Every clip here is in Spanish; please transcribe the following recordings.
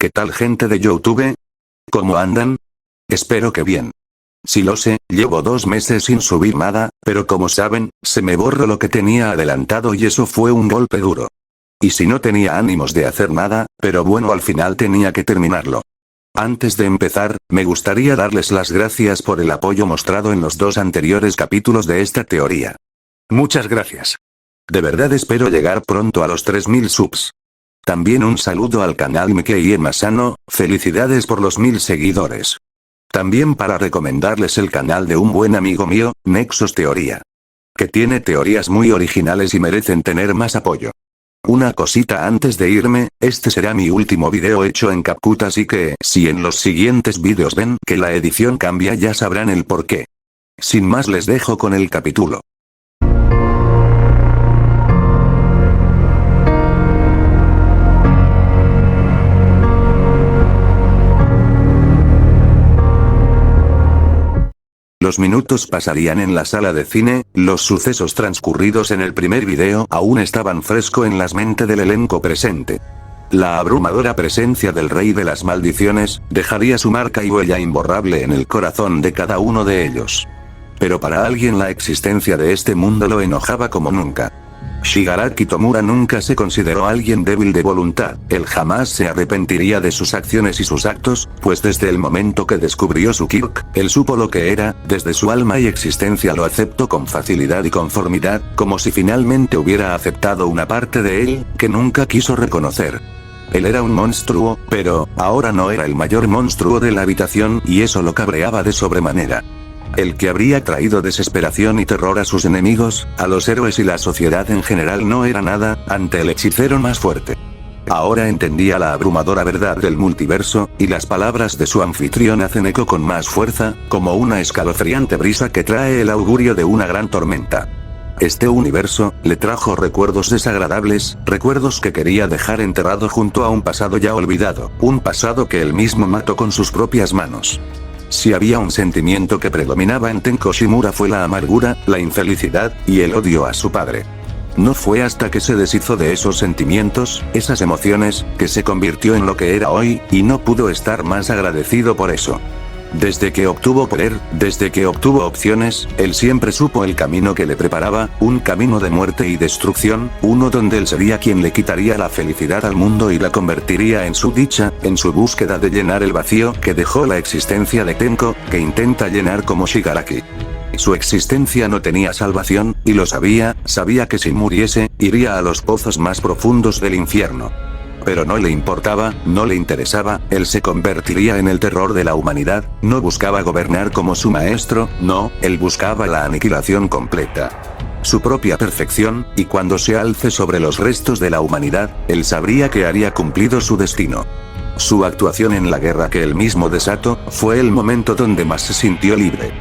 ¿Qué tal gente de YouTube? ¿Cómo andan? Espero que bien. Sí lo sé, llevo 2 meses sin subir nada, pero como saben, se me borró lo que tenía adelantado y eso fue un golpe duro. Y si no tenía ánimos de hacer nada, pero bueno, al final tenía que terminarlo. Antes de empezar, me gustaría darles las gracias por el apoyo mostrado en los 2 anteriores capítulos de esta teoría. Muchas gracias. De verdad espero llegar pronto a los 3000 subs. También un saludo al canal Mickey Masano, felicidades por los 1000 seguidores. También para recomendarles el canal de un buen amigo mío, Nexus Teoría. Que tiene teorías muy originales y merecen tener más apoyo. Una cosita antes de irme, este será mi último video hecho en CapCut, así que, si en los siguientes vídeos ven que la edición cambia, ya sabrán el porqué. Sin más, les dejo con el capítulo. Los minutos pasarían en la sala de cine, los sucesos transcurridos en el primer video aún estaban fresco en las mentes del elenco presente. La abrumadora presencia del Rey de las Maldiciones dejaría su marca y huella imborrable en el corazón de cada uno de ellos. Pero para alguien la existencia de este mundo lo enojaba como nunca. Shigaraki Tomura nunca se consideró alguien débil de voluntad, él jamás se arrepentiría de sus acciones y sus actos, pues desde el momento que descubrió su Kirk, él supo lo que era, desde su alma y existencia lo aceptó con facilidad y conformidad, como si finalmente hubiera aceptado una parte de él, que nunca quiso reconocer. Él era un monstruo, pero, ahora no era el mayor monstruo de la habitación y eso lo cabreaba de sobremanera. El que habría traído desesperación y terror a sus enemigos, a los héroes y la sociedad en general no era nada, ante el hechicero más fuerte. Ahora entendía la abrumadora verdad del multiverso, y las palabras de su anfitrión hacen eco con más fuerza, como una escalofriante brisa que trae el augurio de una gran tormenta. Este universo, le trajo recuerdos desagradables, recuerdos que quería dejar enterrado junto a un pasado ya olvidado, un pasado que él mismo mató con sus propias manos. Si había un sentimiento que predominaba en Tenko Shimura fue la amargura, la infelicidad, y el odio a su padre. No fue hasta que se deshizo de esos sentimientos, esas emociones, que se convirtió en lo que era hoy, y no pudo estar más agradecido por eso. Desde que obtuvo poder, desde que obtuvo opciones, él siempre supo el camino que le preparaba, un camino de muerte y destrucción, uno donde él sería quien le quitaría la felicidad al mundo y la convertiría en su dicha, en su búsqueda de llenar el vacío que dejó la existencia de Tenko, que intenta llenar como Shigaraki. Su existencia no tenía salvación, y lo sabía que si muriese, iría a los pozos más profundos del infierno. Pero no le importaba, no le interesaba, él se convertiría en el terror de la humanidad, no buscaba gobernar como su maestro, no, él buscaba la aniquilación completa. Su propia perfección, y cuando se alce sobre los restos de la humanidad, él sabría que haría cumplido su destino. Su actuación en la guerra que él mismo desató, fue el momento donde más se sintió libre.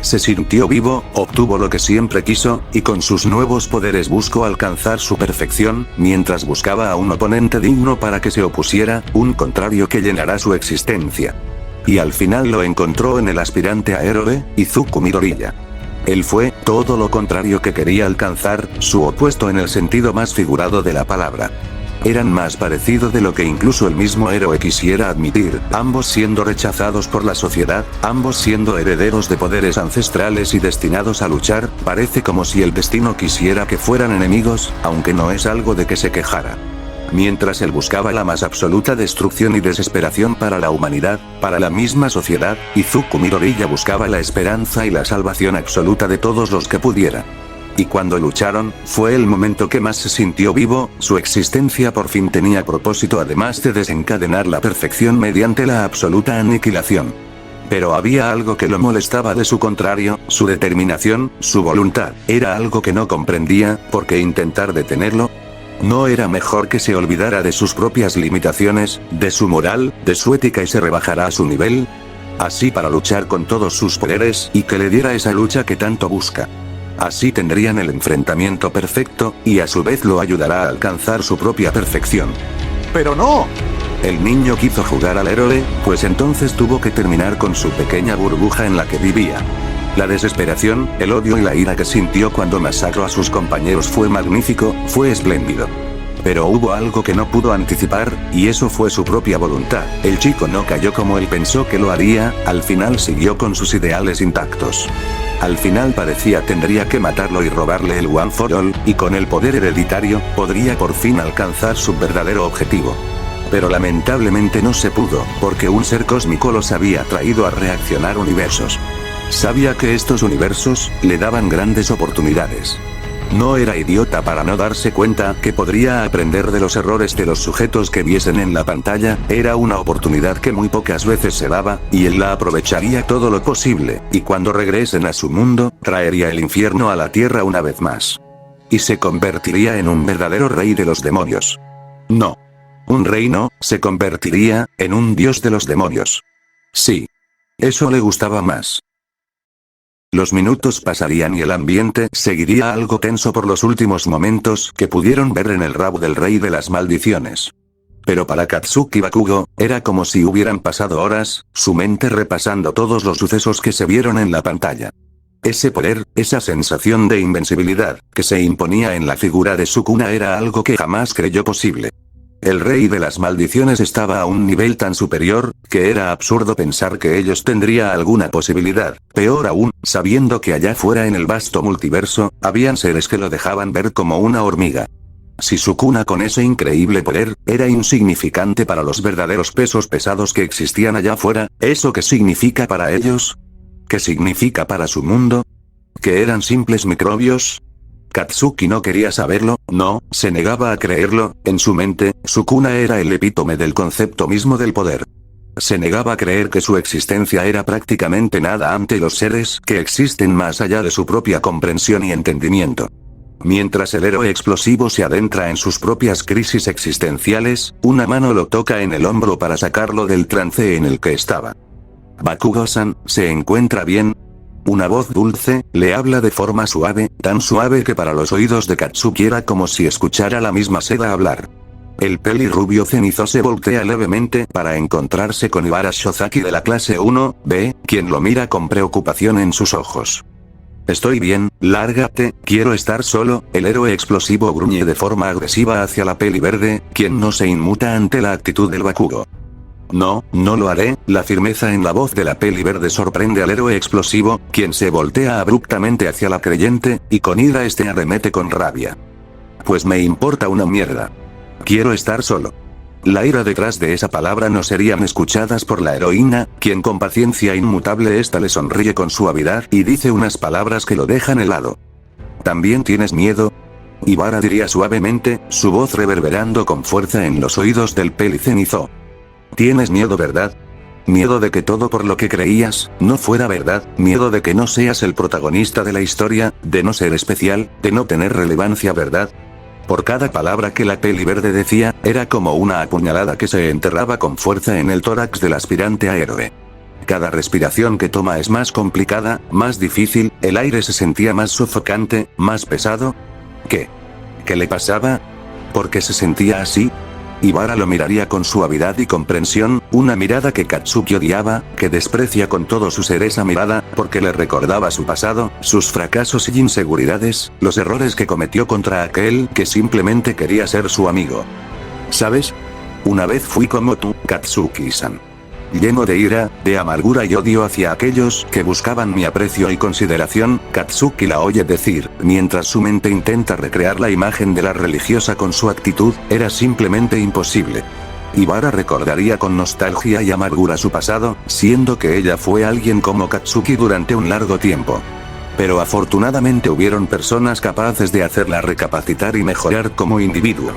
Se sintió vivo, obtuvo lo que siempre quiso, y con sus nuevos poderes buscó alcanzar su perfección, mientras buscaba a un oponente digno para que se opusiera, un contrario que llenará su existencia. Y al final lo encontró en el aspirante a héroe, Izuku Midoriya. Él fue, todo lo contrario que quería alcanzar, su opuesto en el sentido más figurado de la palabra. Eran más parecido de lo que incluso el mismo héroe quisiera admitir, ambos siendo rechazados por la sociedad, ambos siendo herederos de poderes ancestrales y destinados a luchar, parece como si el destino quisiera que fueran enemigos, aunque no es algo de que se quejara. Mientras él buscaba la más absoluta destrucción y desesperación para la humanidad, para la misma sociedad, Izuku Midoriya buscaba la esperanza y la salvación absoluta de todos los que pudiera. Y cuando lucharon, fue el momento que más se sintió vivo, su existencia por fin tenía propósito además de desencadenar la perfección mediante la absoluta aniquilación. Pero había algo que lo molestaba de su contrario, su determinación, su voluntad, era algo que no comprendía, ¿por qué intentar detenerlo? ¿No era mejor que se olvidara de sus propias limitaciones, de su moral, de su ética y se rebajara a su nivel? Así para luchar con todos sus poderes y que le diera esa lucha que tanto busca. Así tendrían el enfrentamiento perfecto, y a su vez lo ayudará a alcanzar su propia perfección. ¡Pero no! El niño quiso jugar al héroe, pues entonces tuvo que terminar con su pequeña burbuja en la que vivía. La desesperación, el odio y la ira que sintió cuando masacró a sus compañeros fue magnífico, fue espléndido. Pero hubo algo que no pudo anticipar, y eso fue su propia voluntad. El chico no cayó como él pensó que lo haría, al final siguió con sus ideales intactos. Al final parecía tendría que matarlo y robarle el One for All, y con el poder hereditario, podría por fin alcanzar su verdadero objetivo. Pero lamentablemente no se pudo, porque un ser cósmico los había traído a reaccionar universos. Sabía que estos universos, le daban grandes oportunidades. No era idiota para no darse cuenta que podría aprender de los errores de los sujetos que viesen en la pantalla, era una oportunidad que muy pocas veces se daba, y él la aprovecharía todo lo posible, y cuando regresen a su mundo, traería el infierno a la tierra una vez más. Y se convertiría en un verdadero rey de los demonios. No. Un rey no, se convertiría en un dios de los demonios. Sí. Eso le gustaba más. Los minutos pasarían y el ambiente seguiría algo tenso por los últimos momentos que pudieron ver en el rabo del rey de las maldiciones. Pero para Katsuki Bakugo, era como si hubieran pasado horas, su mente repasando todos los sucesos que se vieron en la pantalla. Ese poder, esa sensación de invencibilidad, que se imponía en la figura de Sukuna era algo que jamás creyó posible. El rey de las maldiciones estaba a un nivel tan superior, que era absurdo pensar que ellos tendría alguna posibilidad, peor aún, sabiendo que allá fuera en el vasto multiverso, habían seres que lo dejaban ver como una hormiga. Si Sukuna con ese increíble poder, era insignificante para los verdaderos pesos pesados que existían allá fuera, ¿eso qué significa para ellos? ¿Qué significa para su mundo? ¿Que eran simples microbios? Katsuki no quería saberlo, no, se negaba a creerlo, en su mente, Sukuna era el epítome del concepto mismo del poder. Se negaba a creer que su existencia era prácticamente nada ante los seres que existen más allá de su propia comprensión y entendimiento. Mientras el héroe explosivo se adentra en sus propias crisis existenciales, una mano lo toca en el hombro para sacarlo del trance en el que estaba. Bakugo-san, ¿se encuentra bien? Una voz dulce, le habla de forma suave, tan suave que para los oídos de Katsuki era como si escuchara la misma seda hablar. El pelirrubio cenizo se voltea levemente para encontrarse con Ibara Shozaki de la clase 1B, quien lo mira con preocupación en sus ojos. Estoy bien, lárgate, quiero estar solo, el héroe explosivo gruñe de forma agresiva hacia la peli verde, quien no se inmuta ante la actitud del Bakugo. No, no lo haré, la firmeza en la voz de la peli verde sorprende al héroe explosivo, quien se voltea abruptamente hacia la creyente, y con ira este arremete con rabia. Pues me importa una mierda. Quiero estar solo. La ira detrás de esa palabra no serían escuchadas por la heroína, quien con paciencia inmutable esta le sonríe con suavidad y dice unas palabras que lo dejan helado. ¿También tienes miedo? Ibara diría suavemente, su voz reverberando con fuerza en los oídos del pelicenizo. ¿Tienes miedo, verdad? Miedo de que todo por lo que creías, no fuera verdad, miedo de que no seas el protagonista de la historia, de no ser especial, de no tener relevancia, ¿verdad? Por cada palabra que la peli verde decía, era como una apuñalada que se enterraba con fuerza en el tórax del aspirante a héroe. Cada respiración que toma es más complicada, más difícil, el aire se sentía más sofocante, más pesado. ¿Qué? ¿Qué le pasaba? ¿Por qué se sentía así? Ibara lo miraría con suavidad y comprensión, una mirada que Katsuki odiaba, que desprecia con todo su ser esa mirada, porque le recordaba su pasado, sus fracasos y inseguridades, los errores que cometió contra aquel que simplemente quería ser su amigo. ¿Sabes? Una vez fui como tú, Katsuki-san. Lleno de ira, de amargura y odio hacia aquellos que buscaban mi aprecio y consideración, Katsuki la oye decir, mientras su mente intenta recrear la imagen de la religiosa con su actitud, era simplemente imposible. Ibara recordaría con nostalgia y amargura su pasado, siendo que ella fue alguien como Katsuki durante un largo tiempo. Pero afortunadamente hubieron personas capaces de hacerla recapacitar y mejorar como individuo.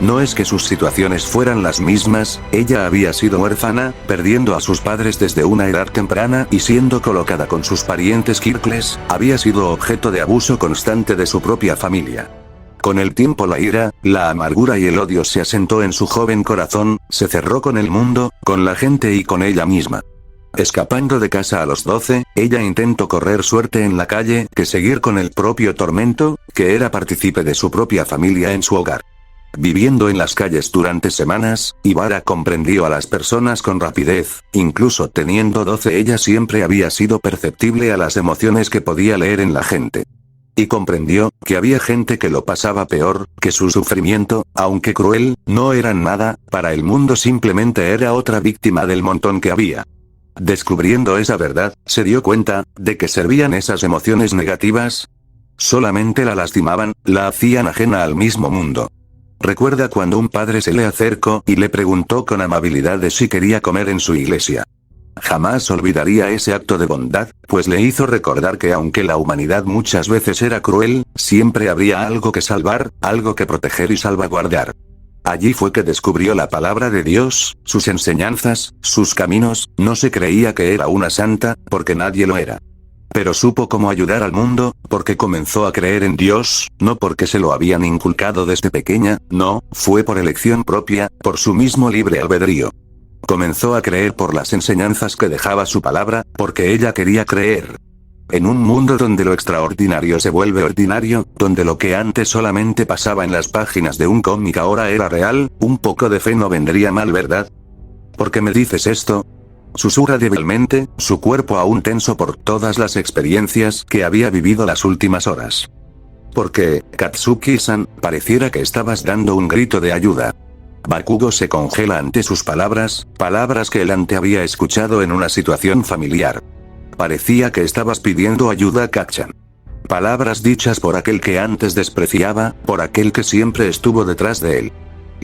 No es que sus situaciones fueran las mismas, ella había sido huérfana, perdiendo a sus padres desde una edad temprana y siendo colocada con sus parientes Kirkles, había sido objeto de abuso constante de su propia familia. Con el tiempo la ira, la amargura y el odio se asentó en su joven corazón, se cerró con el mundo, con la gente y con ella misma. Escapando de casa a los 12, ella intentó correr suerte en la calle que seguir con el propio tormento, que era partícipe de su propia familia en su hogar. Viviendo en las calles durante semanas, Ibara comprendió a las personas con rapidez, incluso teniendo 12 ella siempre había sido perceptible a las emociones que podía leer en la gente. Y comprendió que había gente que lo pasaba peor, que su sufrimiento, aunque cruel, no eran nada, para el mundo simplemente era otra víctima del montón que había. Descubriendo esa verdad, se dio cuenta de que servían esas emociones negativas. Solamente la lastimaban, la hacían ajena al mismo mundo. Recuerda cuando un padre se le acercó y le preguntó con amabilidad de si quería comer en su iglesia. Jamás olvidaría ese acto de bondad, pues le hizo recordar que aunque la humanidad muchas veces era cruel, siempre habría algo que salvar, algo que proteger y salvaguardar. Allí fue que descubrió la palabra de Dios, sus enseñanzas, sus caminos. No se creía que era una santa, porque nadie lo era. Pero supo cómo ayudar al mundo, porque comenzó a creer en Dios, no porque se lo habían inculcado desde pequeña, no, fue por elección propia, por su mismo libre albedrío. Comenzó a creer por las enseñanzas que dejaba su palabra, porque ella quería creer. En un mundo donde lo extraordinario se vuelve ordinario, donde lo que antes solamente pasaba en las páginas de un cómic ahora era real, un poco de fe no vendría mal, ¿verdad? ¿Por qué me dices esto? Susurra débilmente, su cuerpo aún tenso por todas las experiencias que había vivido las últimas horas. Porque, Katsuki-san, pareciera que estabas dando un grito de ayuda. Bakugo se congela ante sus palabras, palabras que él antes había escuchado en una situación familiar. Parecía que estabas pidiendo ayuda a Kacchan. Palabras dichas por aquel que antes despreciaba, por aquel que siempre estuvo detrás de él.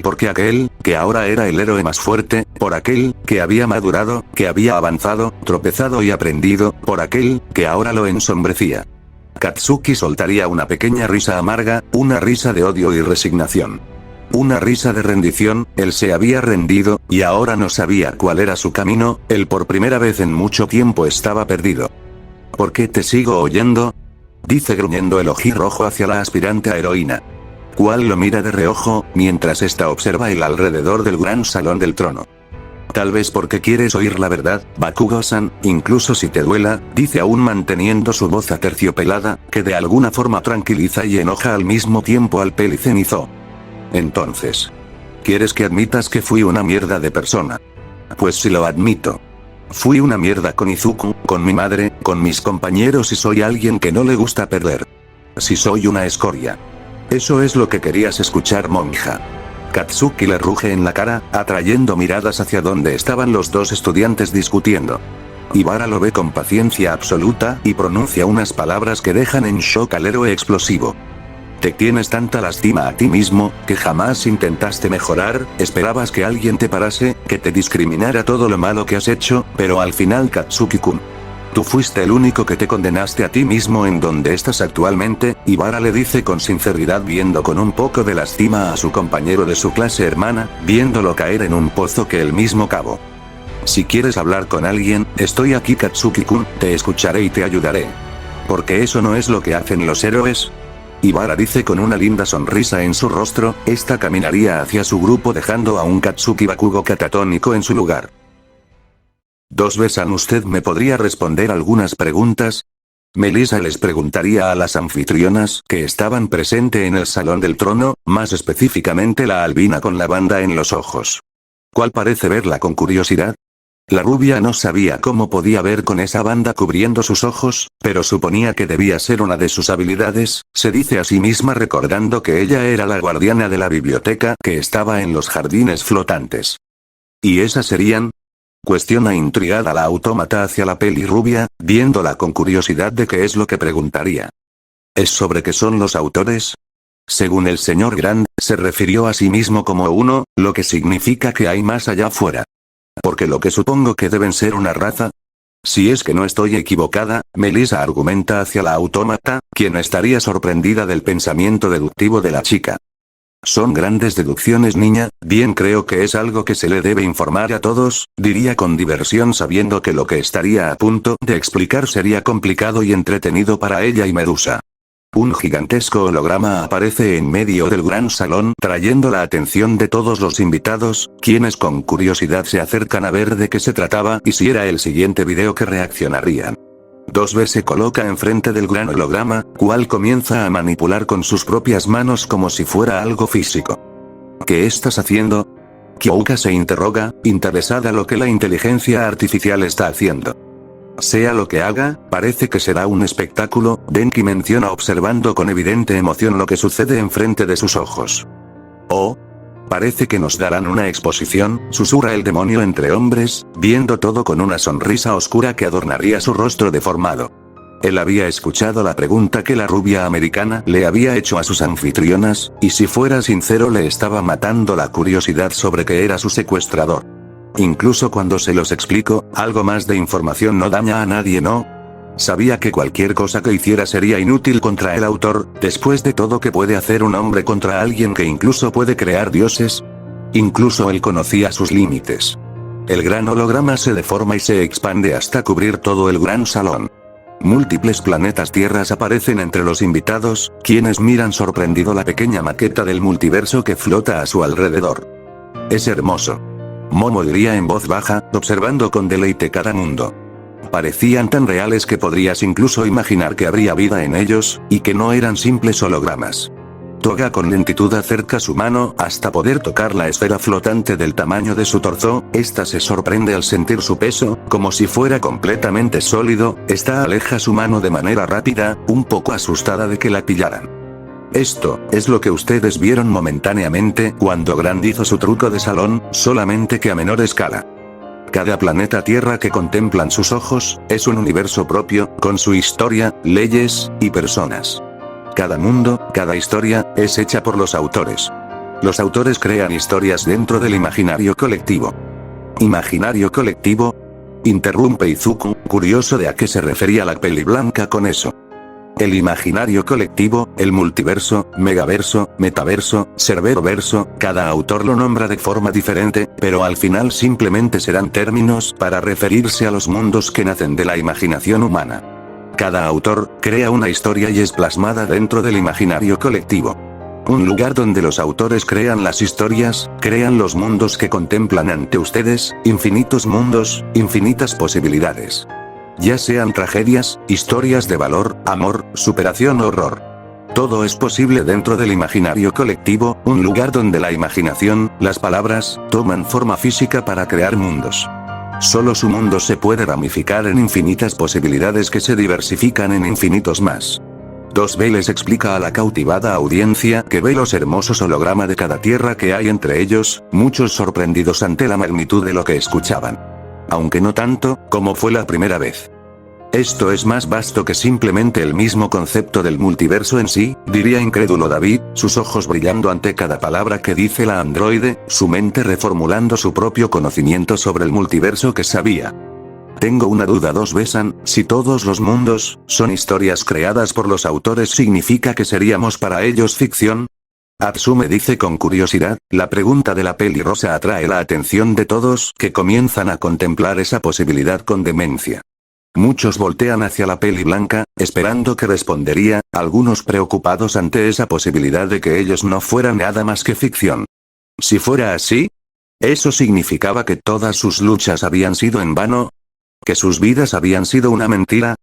Porque aquel, que ahora era el héroe más fuerte, por aquel, que había madurado, que había avanzado, tropezado y aprendido, por aquel, que ahora lo ensombrecía. Katsuki soltaría una pequeña risa amarga, una risa de odio y resignación. Una risa de rendición. Él se había rendido, y ahora no sabía cuál era su camino. Él por primera vez en mucho tiempo estaba perdido. ¿Por qué te sigo oyendo? Dice gruñendo el ojirrojo hacia la aspirante a heroína. Cual lo mira de reojo, mientras ésta observa el alrededor del gran salón del trono. Tal vez porque quieres oír la verdad, Bakugo-san, incluso si te duela, dice aún manteniendo su voz aterciopelada, que de alguna forma tranquiliza y enoja al mismo tiempo al pelicenizo. Entonces, ¿quieres que admitas que fui una mierda de persona? Pues si lo admito. Fui una mierda con Izuku, con mi madre, con mis compañeros y soy alguien que no le gusta perder. Si soy una escoria. Eso es lo que querías escuchar, monja. Katsuki le ruge en la cara, atrayendo miradas hacia donde estaban los dos estudiantes discutiendo. Ibara lo ve con paciencia absoluta, y pronuncia unas palabras que dejan en shock al héroe explosivo. Te tienes tanta lástima a ti mismo, que jamás intentaste mejorar, esperabas que alguien te parase, que te discriminara todo lo malo que has hecho, pero al final Katsuki-kun. Tú fuiste el único que te condenaste a ti mismo en donde estás actualmente, Ibara le dice con sinceridad viendo con un poco de lástima a su compañero de su clase hermana, viéndolo caer en un pozo que él mismo cavó. Si quieres hablar con alguien, estoy aquí Katsuki-kun, te escucharé y te ayudaré. Porque eso no es lo que hacen los héroes. Ibara dice con una linda sonrisa en su rostro. Esta caminaría hacia su grupo dejando a un Katsuki Bakugo catatónico en su lugar. Dos veces usted me podría responder algunas preguntas. Melissa les preguntaría a las anfitrionas que estaban presentes en el salón del trono, más específicamente la albina con la banda en los ojos. ¿Cuál parece verla con curiosidad? La rubia no sabía cómo podía ver con esa banda cubriendo sus ojos, pero suponía que debía ser una de sus habilidades, se dice a sí misma recordando que ella era la guardiana de la biblioteca que estaba en los jardines flotantes. ¿Y esas serían? Cuestiona intrigada la autómata hacia la pelirrubia, viéndola con curiosidad de qué es lo que preguntaría. ¿Es sobre qué son los autores? Según el señor Grand, se refirió a sí mismo como uno, lo que significa que hay más allá afuera. Porque lo que supongo que deben ser una raza. Si es que no estoy equivocada, Melissa argumenta hacia la autómata, quien estaría sorprendida del pensamiento deductivo de la chica. Son grandes deducciones, niña, bien creo que es algo que se le debe informar a todos, diría con diversión sabiendo que lo que estaría a punto de explicar sería complicado y entretenido para ella y Medusa. Un gigantesco holograma aparece en medio del gran salón trayendo la atención de todos los invitados, quienes con curiosidad se acercan a ver de qué se trataba y si era el siguiente video que reaccionarían. Dos veces se coloca enfrente del gran holograma, cual comienza a manipular con sus propias manos como si fuera algo físico. ¿Qué estás haciendo? Kyouka se interroga, interesada lo que la inteligencia artificial está haciendo. Sea lo que haga, parece que será un espectáculo, Denki menciona observando con evidente emoción lo que sucede enfrente de sus ojos. Oh. Parece que nos darán una exposición, susurra el demonio entre hombres, viendo todo con una sonrisa oscura que adornaría su rostro deformado. Él había escuchado la pregunta que la rubia americana le había hecho a sus anfitrionas, y si fuera sincero le estaba matando la curiosidad sobre que era su secuestrador. Incluso cuando se los explico, algo más de información no daña a nadie, ¿no? Sabía que cualquier cosa que hiciera sería inútil contra el autor, después de todo que puede hacer un hombre contra alguien que incluso puede crear dioses. Incluso él conocía sus límites. El gran holograma se deforma y se expande hasta cubrir todo el gran salón. Múltiples planetas tierras aparecen entre los invitados, quienes miran sorprendido la pequeña maqueta del multiverso que flota a su alrededor. Es hermoso. Momo diría en voz baja, observando con deleite cada mundo. Parecían tan reales que podrías incluso imaginar que habría vida en ellos, y que no eran simples hologramas. Toga con lentitud acerca su mano hasta poder tocar la esfera flotante del tamaño de su torso, esta se sorprende al sentir su peso, como si fuera completamente sólido, esta aleja su mano de manera rápida, un poco asustada de que la pillaran. Esto es lo que ustedes vieron momentáneamente cuando Grand hizo su truco de salón, solamente que a menor escala. Cada planeta Tierra que contemplan sus ojos, es un universo propio, con su historia, leyes, y personas. Cada mundo, cada historia, es hecha por los autores. Los autores crean historias dentro del imaginario colectivo. ¿Imaginario colectivo? Interrumpe Izuku, curioso de a qué se refería la peli blanca con eso. El imaginario colectivo, el multiverso, megaverso, metaverso, serververso, cada autor lo nombra de forma diferente, pero al final simplemente serán términos para referirse a los mundos que nacen de la imaginación humana. Cada autor crea una historia y es plasmada dentro del imaginario colectivo. Un lugar donde los autores crean las historias, crean los mundos que contemplan ante ustedes, infinitos mundos, infinitas posibilidades. Ya sean tragedias, historias de valor, amor, superación o horror. Todo es posible dentro del imaginario colectivo, un lugar donde la imaginación, las palabras, toman forma física para crear mundos. Solo su mundo se puede ramificar en infinitas posibilidades que se diversifican en infinitos más. 2B les explica a la cautivada audiencia que ve los hermosos hologramas de cada tierra que hay entre ellos, muchos sorprendidos ante la magnitud de lo que escuchaban. Aunque no tanto, como fue la primera vez. Esto es más vasto que simplemente el mismo concepto del multiverso en sí, diría incrédulo David, sus ojos brillando ante cada palabra que dice la androide, su mente reformulando su propio conocimiento sobre el multiverso que sabía. Tengo una duda 2B-san, si todos los mundos son historias creadas por los autores ¿significa que seríamos para ellos ficción? Atsume dice con curiosidad, la pregunta de la peli rosa atrae la atención de todos que comienzan a contemplar esa posibilidad con demencia. Muchos voltean hacia la peli blanca, esperando que respondería, algunos preocupados ante esa posibilidad de que ellos no fueran nada más que ficción. Si fuera así, ¿eso significaba que todas sus luchas habían sido en vano? ¿Que sus vidas habían sido una mentira?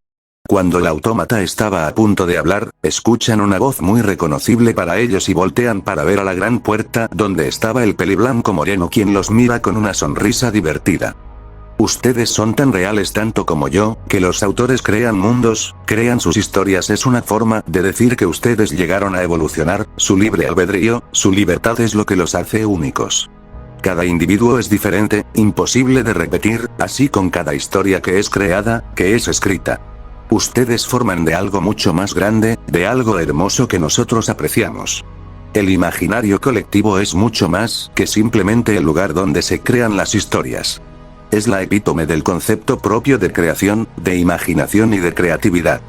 Cuando el autómata estaba a punto de hablar, escuchan una voz muy reconocible para ellos y voltean para ver a la gran puerta donde estaba el peliblanco moreno quien los mira con una sonrisa divertida. Ustedes son tan reales tanto como yo, que los autores crean mundos, crean sus historias es una forma de decir que ustedes llegaron a evolucionar, su libre albedrío, su libertad es lo que los hace únicos. Cada individuo es diferente, imposible de repetir, así con cada historia que es creada, que es escrita. Ustedes forman de algo mucho más grande, de algo hermoso que nosotros apreciamos. El imaginario colectivo es mucho más que simplemente el lugar donde se crean las historias. Es la epítome del concepto propio de creación, de imaginación y de creatividad.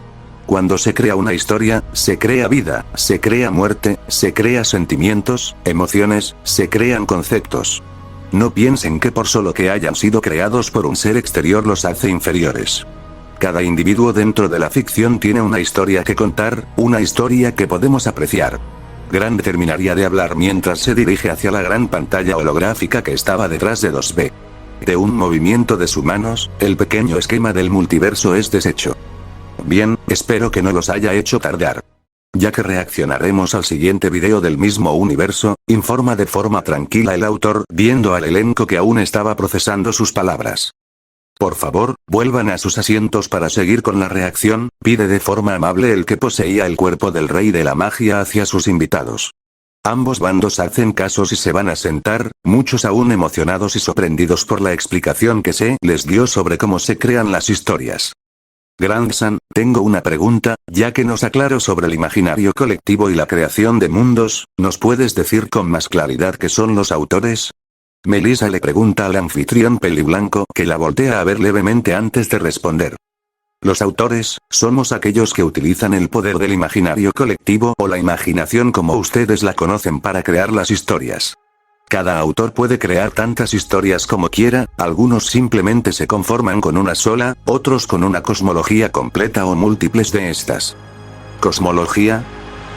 Cuando se crea una historia, se crea vida, se crea muerte, se crea sentimientos, emociones, se crean conceptos. No piensen que por solo que hayan sido creados por un ser exterior los hace inferiores. Cada individuo dentro de la ficción tiene una historia que contar, una historia que podemos apreciar. Grand terminaría de hablar mientras se dirige hacia la gran pantalla holográfica que estaba detrás de 2B. De un movimiento de sus manos, el pequeño esquema del multiverso es deshecho. Bien, espero que no los haya hecho tardar. Ya que reaccionaremos al siguiente video del mismo universo, informa de forma tranquila el autor, viendo al elenco que aún estaba procesando sus palabras. Por favor, vuelvan a sus asientos para seguir con la reacción, pide de forma amable el que poseía el cuerpo del rey de la magia hacia sus invitados. Ambos bandos hacen casos y se van a sentar, muchos aún emocionados y sorprendidos por la explicación que se les dio sobre cómo se crean las historias. Grandson, tengo una pregunta, ya que nos aclaró sobre el imaginario colectivo y la creación de mundos, ¿nos puedes decir con más claridad qué son los autores? Melissa le pregunta al anfitrión peliblanco, que la voltea a ver levemente antes de responder. Los autores, somos aquellos que utilizan el poder del imaginario colectivo o la imaginación como ustedes la conocen para crear las historias. Cada autor puede crear tantas historias como quiera, algunos simplemente se conforman con una sola, otros con una cosmología completa o múltiples de estas. ¿Cosmología?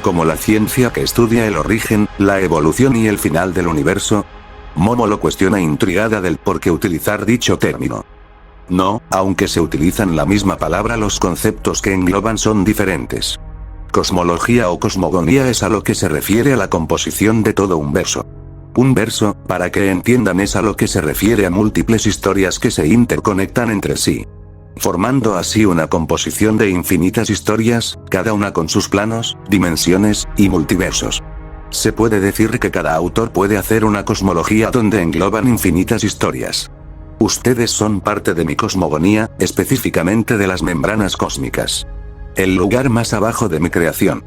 ¿Como la ciencia que estudia el origen, la evolución y el final del universo? Momo lo cuestiona intrigada del por qué utilizar dicho término. No, aunque se utilizan la misma palabra, los conceptos que engloban son diferentes. Cosmología o cosmogonía es a lo que se refiere a la composición de todo un verso. Un verso, para que entiendan, es a lo que se refiere a múltiples historias que se interconectan entre sí, formando así una composición de infinitas historias, cada una con sus planos, dimensiones, y multiversos. Se puede decir que cada autor puede hacer una cosmología donde engloban infinitas historias. Ustedes son parte de mi cosmogonía, específicamente de las membranas cósmicas. El lugar más abajo de mi creación.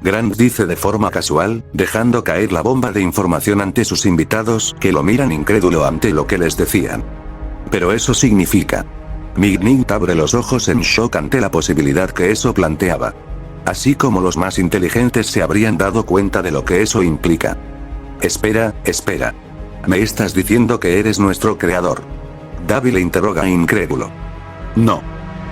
Grant dice de forma casual, dejando caer la bomba de información ante sus invitados, que lo miran incrédulo ante lo que les decían. Pero eso significa. Mignight abre los ojos en shock ante la posibilidad que eso planteaba. Así como los más inteligentes se habrían dado cuenta de lo que eso implica. Espera. ¿Me estás diciendo que eres nuestro creador? Davy le interroga incrédulo. No.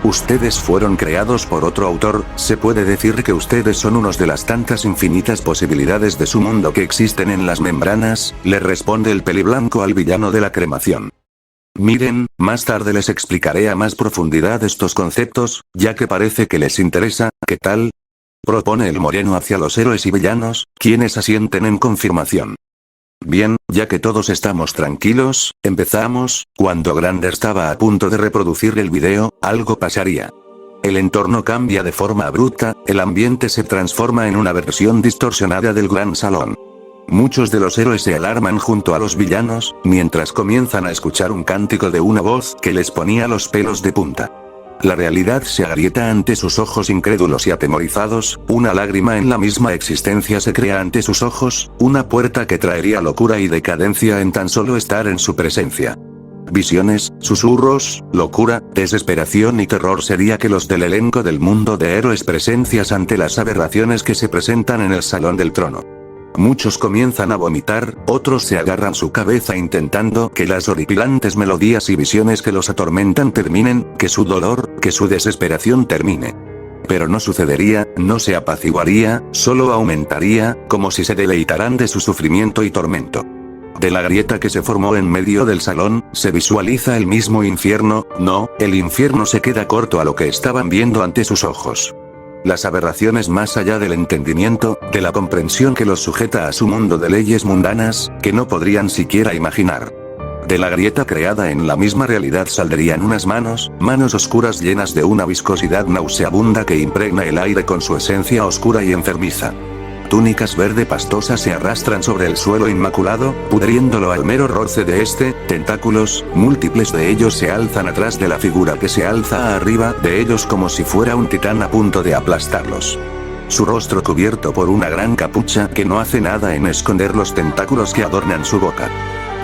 Ustedes fueron creados por otro autor, se puede decir que ustedes son unos de las tantas infinitas posibilidades de su mundo que existen en las membranas, le responde el peliblanco al villano de la cremación. Miren, más tarde les explicaré a más profundidad estos conceptos, ya que parece que les interesa, ¿qué tal? Propone el moreno hacia los héroes y villanos, quienes asienten en confirmación. Bien, ya que todos estamos tranquilos, empezamos. Cuando Grant estaba a punto de reproducir el video, algo pasaría. El entorno cambia de forma abrupta, el ambiente se transforma en una versión distorsionada del gran salón. Muchos de los héroes se alarman junto a los villanos, mientras comienzan a escuchar un cántico de una voz que les ponía los pelos de punta. La realidad se agrieta ante sus ojos incrédulos y atemorizados, una lágrima en la misma existencia se crea ante sus ojos, una puerta que traería locura y decadencia en tan solo estar en su presencia. Visiones, susurros, locura, desesperación y terror sería que los del elenco del mundo de héroes presencias ante las aberraciones que se presentan en el Salón del Trono. Muchos comienzan a vomitar, otros se agarran su cabeza intentando que las horripilantes melodías y visiones que los atormentan terminen, que su dolor, que su desesperación termine. Pero no sucedería, no se apaciguaría, solo aumentaría, como si se deleitaran de su sufrimiento y tormento. De la grieta que se formó en medio del salón, se visualiza el mismo infierno, no, el infierno se queda corto a lo que estaban viendo ante sus ojos. Las aberraciones más allá del entendimiento, de la comprensión que los sujeta a su mundo de leyes mundanas, que no podrían siquiera imaginar. De la grieta creada en la misma realidad saldrían unas manos oscuras llenas de una viscosidad nauseabunda que impregna el aire con su esencia oscura y enfermiza. Túnicas verde pastosas se arrastran sobre el suelo inmaculado, pudriéndolo al mero roce de tentáculos, múltiples de ellos se alzan atrás de la figura que se alza arriba de ellos como si fuera un titán a punto de aplastarlos. Su rostro cubierto por una gran capucha que no hace nada en esconder los tentáculos que adornan su boca.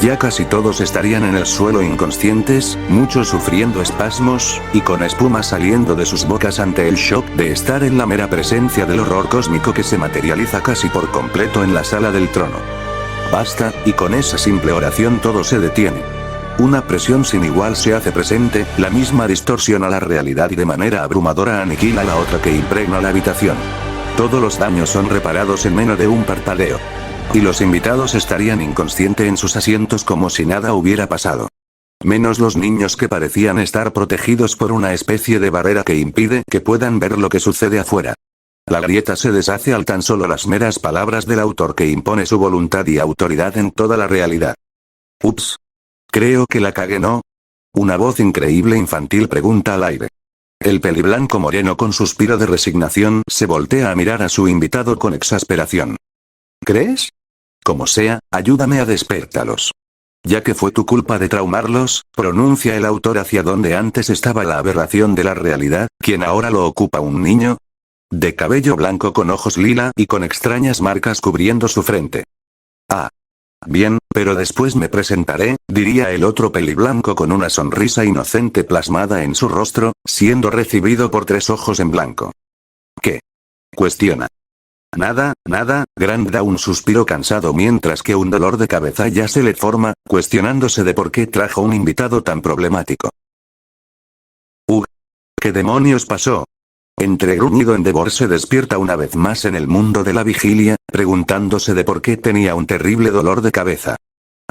Ya casi todos estarían en el suelo inconscientes, muchos sufriendo espasmos, y con espuma saliendo de sus bocas ante el shock de estar en la mera presencia del horror cósmico que se materializa casi por completo en la sala del trono. Basta, y con esa simple oración todo se detiene. Una presión sin igual se hace presente, la misma distorsiona la realidad y de manera abrumadora aniquila la otra que impregna la habitación. Todos los daños son reparados en menos de un parpadeo. Y los invitados estarían inconscientes en sus asientos como si nada hubiera pasado. Menos los niños que parecían estar protegidos por una especie de barrera que impide que puedan ver lo que sucede afuera. La grieta se deshace al tan solo las meras palabras del autor que impone su voluntad y autoridad en toda la realidad. Ups. Creo que la cagué, ¿no? Una voz increíble infantil pregunta al aire. El peliblanco moreno con suspiro de resignación se voltea a mirar a su invitado con exasperación. ¿Crees? Como sea, ayúdame a despertarlos. Ya que fue tu culpa de traumarlos, pronuncia el autor hacia donde antes estaba la aberración de la realidad, quien ahora lo ocupa un niño. De cabello blanco con ojos lila y con extrañas marcas cubriendo su frente. Ah. Bien, pero después me presentaré, diría el otro peliblanco con una sonrisa inocente plasmada en su rostro, siendo recibido por 3 ojos en blanco. ¿Qué? Cuestiona. Nada, nada, Grant da un suspiro cansado mientras que un dolor de cabeza ya se le forma, cuestionándose de por qué trajo un invitado tan problemático. ¿Qué demonios pasó? Entre gruñido Endeavor se despierta una vez más en el mundo de la vigilia, preguntándose de por qué tenía un terrible dolor de cabeza.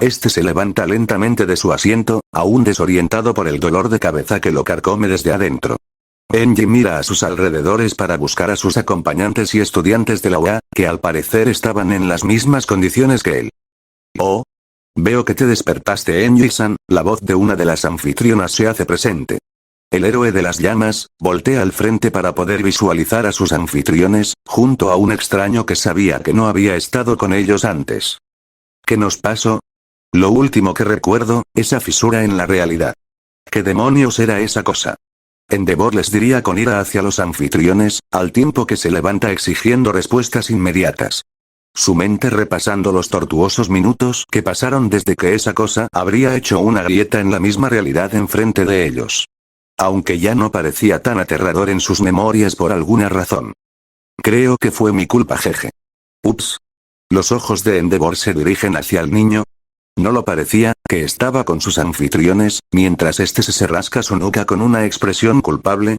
Este se levanta lentamente de su asiento, aún desorientado por el dolor de cabeza que lo carcome desde adentro. Enji mira a sus alrededores para buscar a sus acompañantes y estudiantes de la UA, que al parecer estaban en las mismas condiciones que él. Oh. Veo que te despertaste, Enji-san, la voz de una de las anfitrionas se hace presente. El héroe de las llamas, voltea al frente para poder visualizar a sus anfitriones, junto a un extraño que sabía que no había estado con ellos antes. ¿Qué nos pasó? Lo último que recuerdo, esa fisura en la realidad. ¿Qué demonios era esa cosa? Endeavor les diría con ira hacia los anfitriones, al tiempo que se levanta exigiendo respuestas inmediatas. Su mente repasando los tortuosos minutos que pasaron desde que esa cosa habría hecho una grieta en la misma realidad enfrente de ellos. Aunque ya no parecía tan aterrador en sus memorias por alguna razón. Creo que fue mi culpa, jeje. Ups. Los ojos de Endeavor se dirigen hacia el niño. No lo parecía, que estaba con sus anfitriones, mientras este se rasca su nuca con una expresión culpable.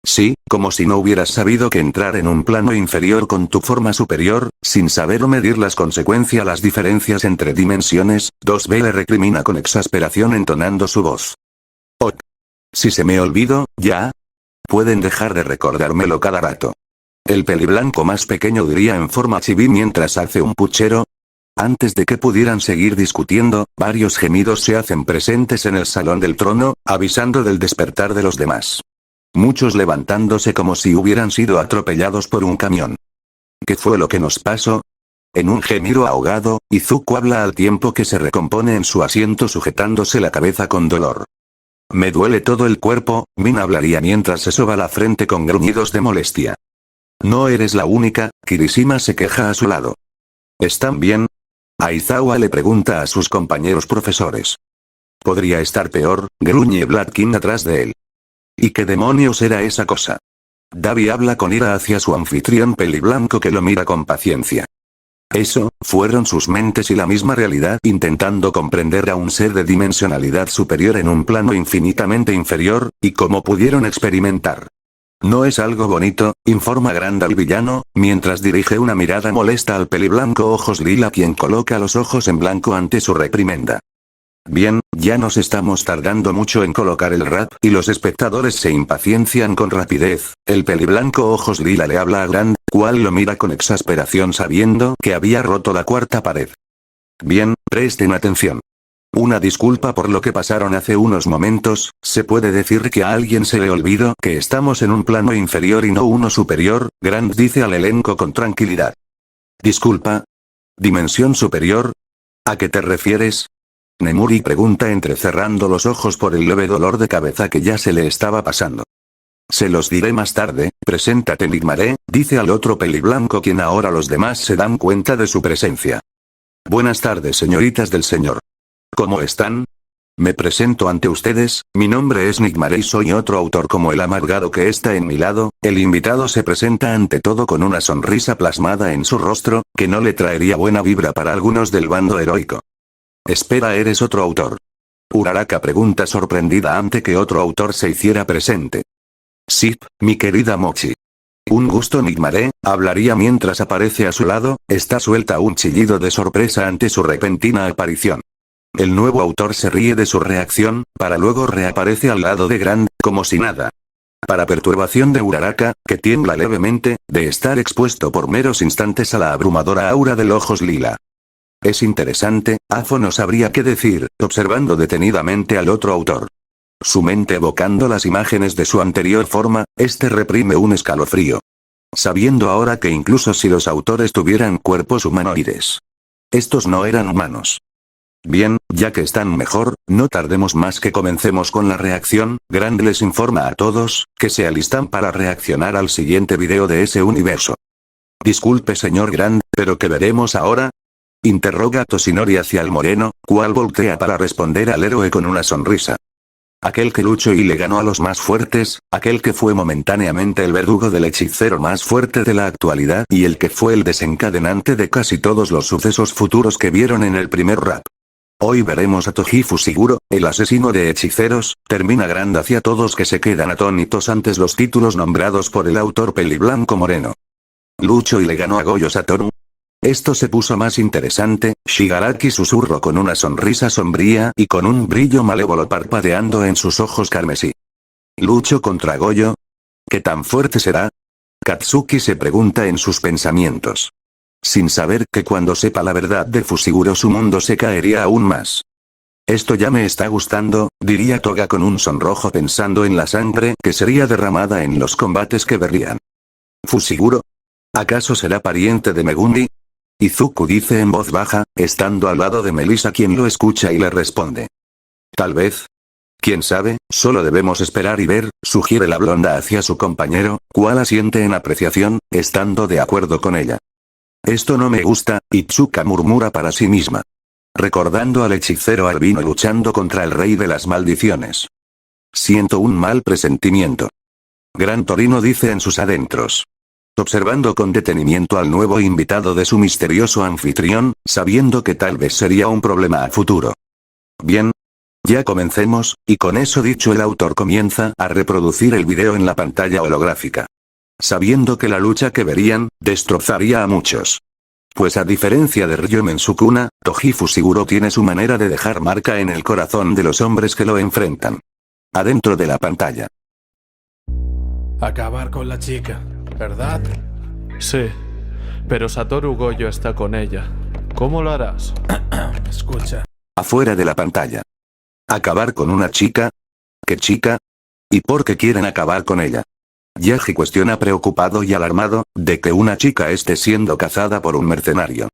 Sí, como si no hubieras sabido que entrar en un plano inferior con tu forma superior, sin saber medir las consecuencias, las diferencias entre dimensiones, 2B le recrimina con exasperación entonando su voz. Oh. Si se me olvidó, ya. Pueden dejar de recordármelo cada rato. El peliblanco más pequeño diría en forma chibi mientras hace un puchero. Antes de que pudieran seguir discutiendo, varios gemidos se hacen presentes en el salón del trono, avisando del despertar de los demás. Muchos levantándose como si hubieran sido atropellados por un camión. ¿Qué fue lo que nos pasó? En un gemido ahogado, Izuku habla al tiempo que se recompone en su asiento sujetándose la cabeza con dolor. Me duele todo el cuerpo, Min hablaría mientras se soba la frente con gruñidos de molestia. No eres la única, Kirishima se queja a su lado. ¿Están bien? Aizawa le pregunta a sus compañeros profesores. Podría estar peor, gruñe Bladkin atrás de él. ¿Y qué demonios era esa cosa? Davi habla con ira hacia su anfitrión peliblanco que lo mira con paciencia. Eso, fueron sus mentes y la misma realidad intentando comprender a un ser de dimensionalidad superior en un plano infinitamente inferior, y cómo pudieron experimentar. No es algo bonito, informa Grant al villano, mientras dirige una mirada molesta al peliblanco ojos lila quien coloca los ojos en blanco ante su reprimenda. Bien, ya nos estamos tardando mucho en colocar el rap y los espectadores se impacientan con rapidez. El peliblanco ojos lila le habla a Grant, cual lo mira con exasperación sabiendo que había roto la cuarta pared. Bien, presten atención. Una disculpa por lo que pasaron hace unos momentos, ¿se puede decir que a alguien se le olvidó que estamos en un plano inferior y no uno superior? Grant dice al elenco con tranquilidad. ¿Disculpa? ¿Dimensión superior? ¿A qué te refieres? Nemuri pregunta entrecerrando los ojos por el leve dolor de cabeza que ya se le estaba pasando. Se los diré más tarde, preséntate Nigmare, dice al otro peliblanco quien ahora los demás se dan cuenta de su presencia. Buenas tardes señoritas del señor. ¿Cómo están? Me presento ante ustedes, mi nombre es Nigmare y soy otro autor como el amargado que está en mi lado. El invitado se presenta ante todo con una sonrisa plasmada en su rostro, que no le traería buena vibra para algunos del bando heroico. Espera, ¿eres otro autor? Uraraka pregunta sorprendida ante que otro autor se hiciera presente. Sí, mi querida Mochi. Un gusto Nigmare, hablaría mientras aparece a su lado, está suelta un chillido de sorpresa ante su repentina aparición. El nuevo autor se ríe de su reacción, para luego reaparece al lado de Grant, como si nada. Para perturbación de Uraraka, que tiembla levemente, de estar expuesto por meros instantes a la abrumadora aura del ojos lila. Es interesante, Afo no sabría qué decir, observando detenidamente al otro autor. Su mente evocando las imágenes de su anterior forma, reprime un escalofrío. Sabiendo ahora que incluso si los autores tuvieran cuerpos humanoides, estos no eran humanos. Bien, ya que están mejor, no tardemos más que comencemos con la reacción. Grand les informa a todos, que se alistan para reaccionar al siguiente video de ese universo. Disculpe señor Grand, ¿pero qué veremos ahora? Interroga Toshinori hacia el moreno, cual voltea para responder al héroe con una sonrisa. Aquel que luchó y le ganó a los más fuertes, aquel que fue momentáneamente el verdugo del hechicero más fuerte de la actualidad y el que fue el desencadenante de casi todos los sucesos futuros que vieron en el primer rap. Hoy veremos a Toji Fushiguro, el asesino de hechiceros. Termina Grand hacia todos que se quedan atónitos ante los títulos nombrados por el autor peliblanco moreno. Luchó y le ganó a Goyo Satoru. Esto se puso más interesante. Shigaraki susurró con una sonrisa sombría y con un brillo malévolo parpadeando en sus ojos carmesí. ¿Lucho contra Goyo? ¿Qué tan fuerte será? Katsuki se pregunta en sus pensamientos. Sin saber que cuando sepa la verdad de Fushiguro su mundo se caería aún más. Esto ya me está gustando, diría Toga con un sonrojo pensando en la sangre que sería derramada en los combates que verían. ¿Fushiguro? ¿Acaso será pariente de Megundi? Izuku dice en voz baja, estando al lado de Melissa quien lo escucha y le responde. Tal vez. ¿Quién sabe? Solo debemos esperar y ver, sugiere la blonda hacia su compañero, cual asiente en apreciación, estando de acuerdo con ella. Esto no me gusta, Itsuka murmura para sí misma. Recordando al hechicero albino luchando contra el rey de las maldiciones. Siento un mal presentimiento. Gran Torino dice en sus adentros. Observando con detenimiento al nuevo invitado de su misterioso anfitrión, sabiendo que tal vez sería un problema a futuro. Bien. Ya comencemos, y con eso dicho el autor comienza a reproducir el video en la pantalla holográfica. Sabiendo que la lucha que verían, destrozaría a muchos. Pues a diferencia de Ryomen Sukuna, Toji Fushiguro tiene su manera de dejar marca en el corazón de los hombres que lo enfrentan. Adentro de la pantalla. Acabar con la chica, ¿verdad? Sí, pero Satoru Gojo está con ella. ¿Cómo lo harás? Escucha. Afuera de la pantalla. ¿Acabar con una chica? ¿Qué chica? ¿Y por qué quieren acabar con ella? Yaji cuestiona preocupado y alarmado, de que una chica esté siendo cazada por un mercenario.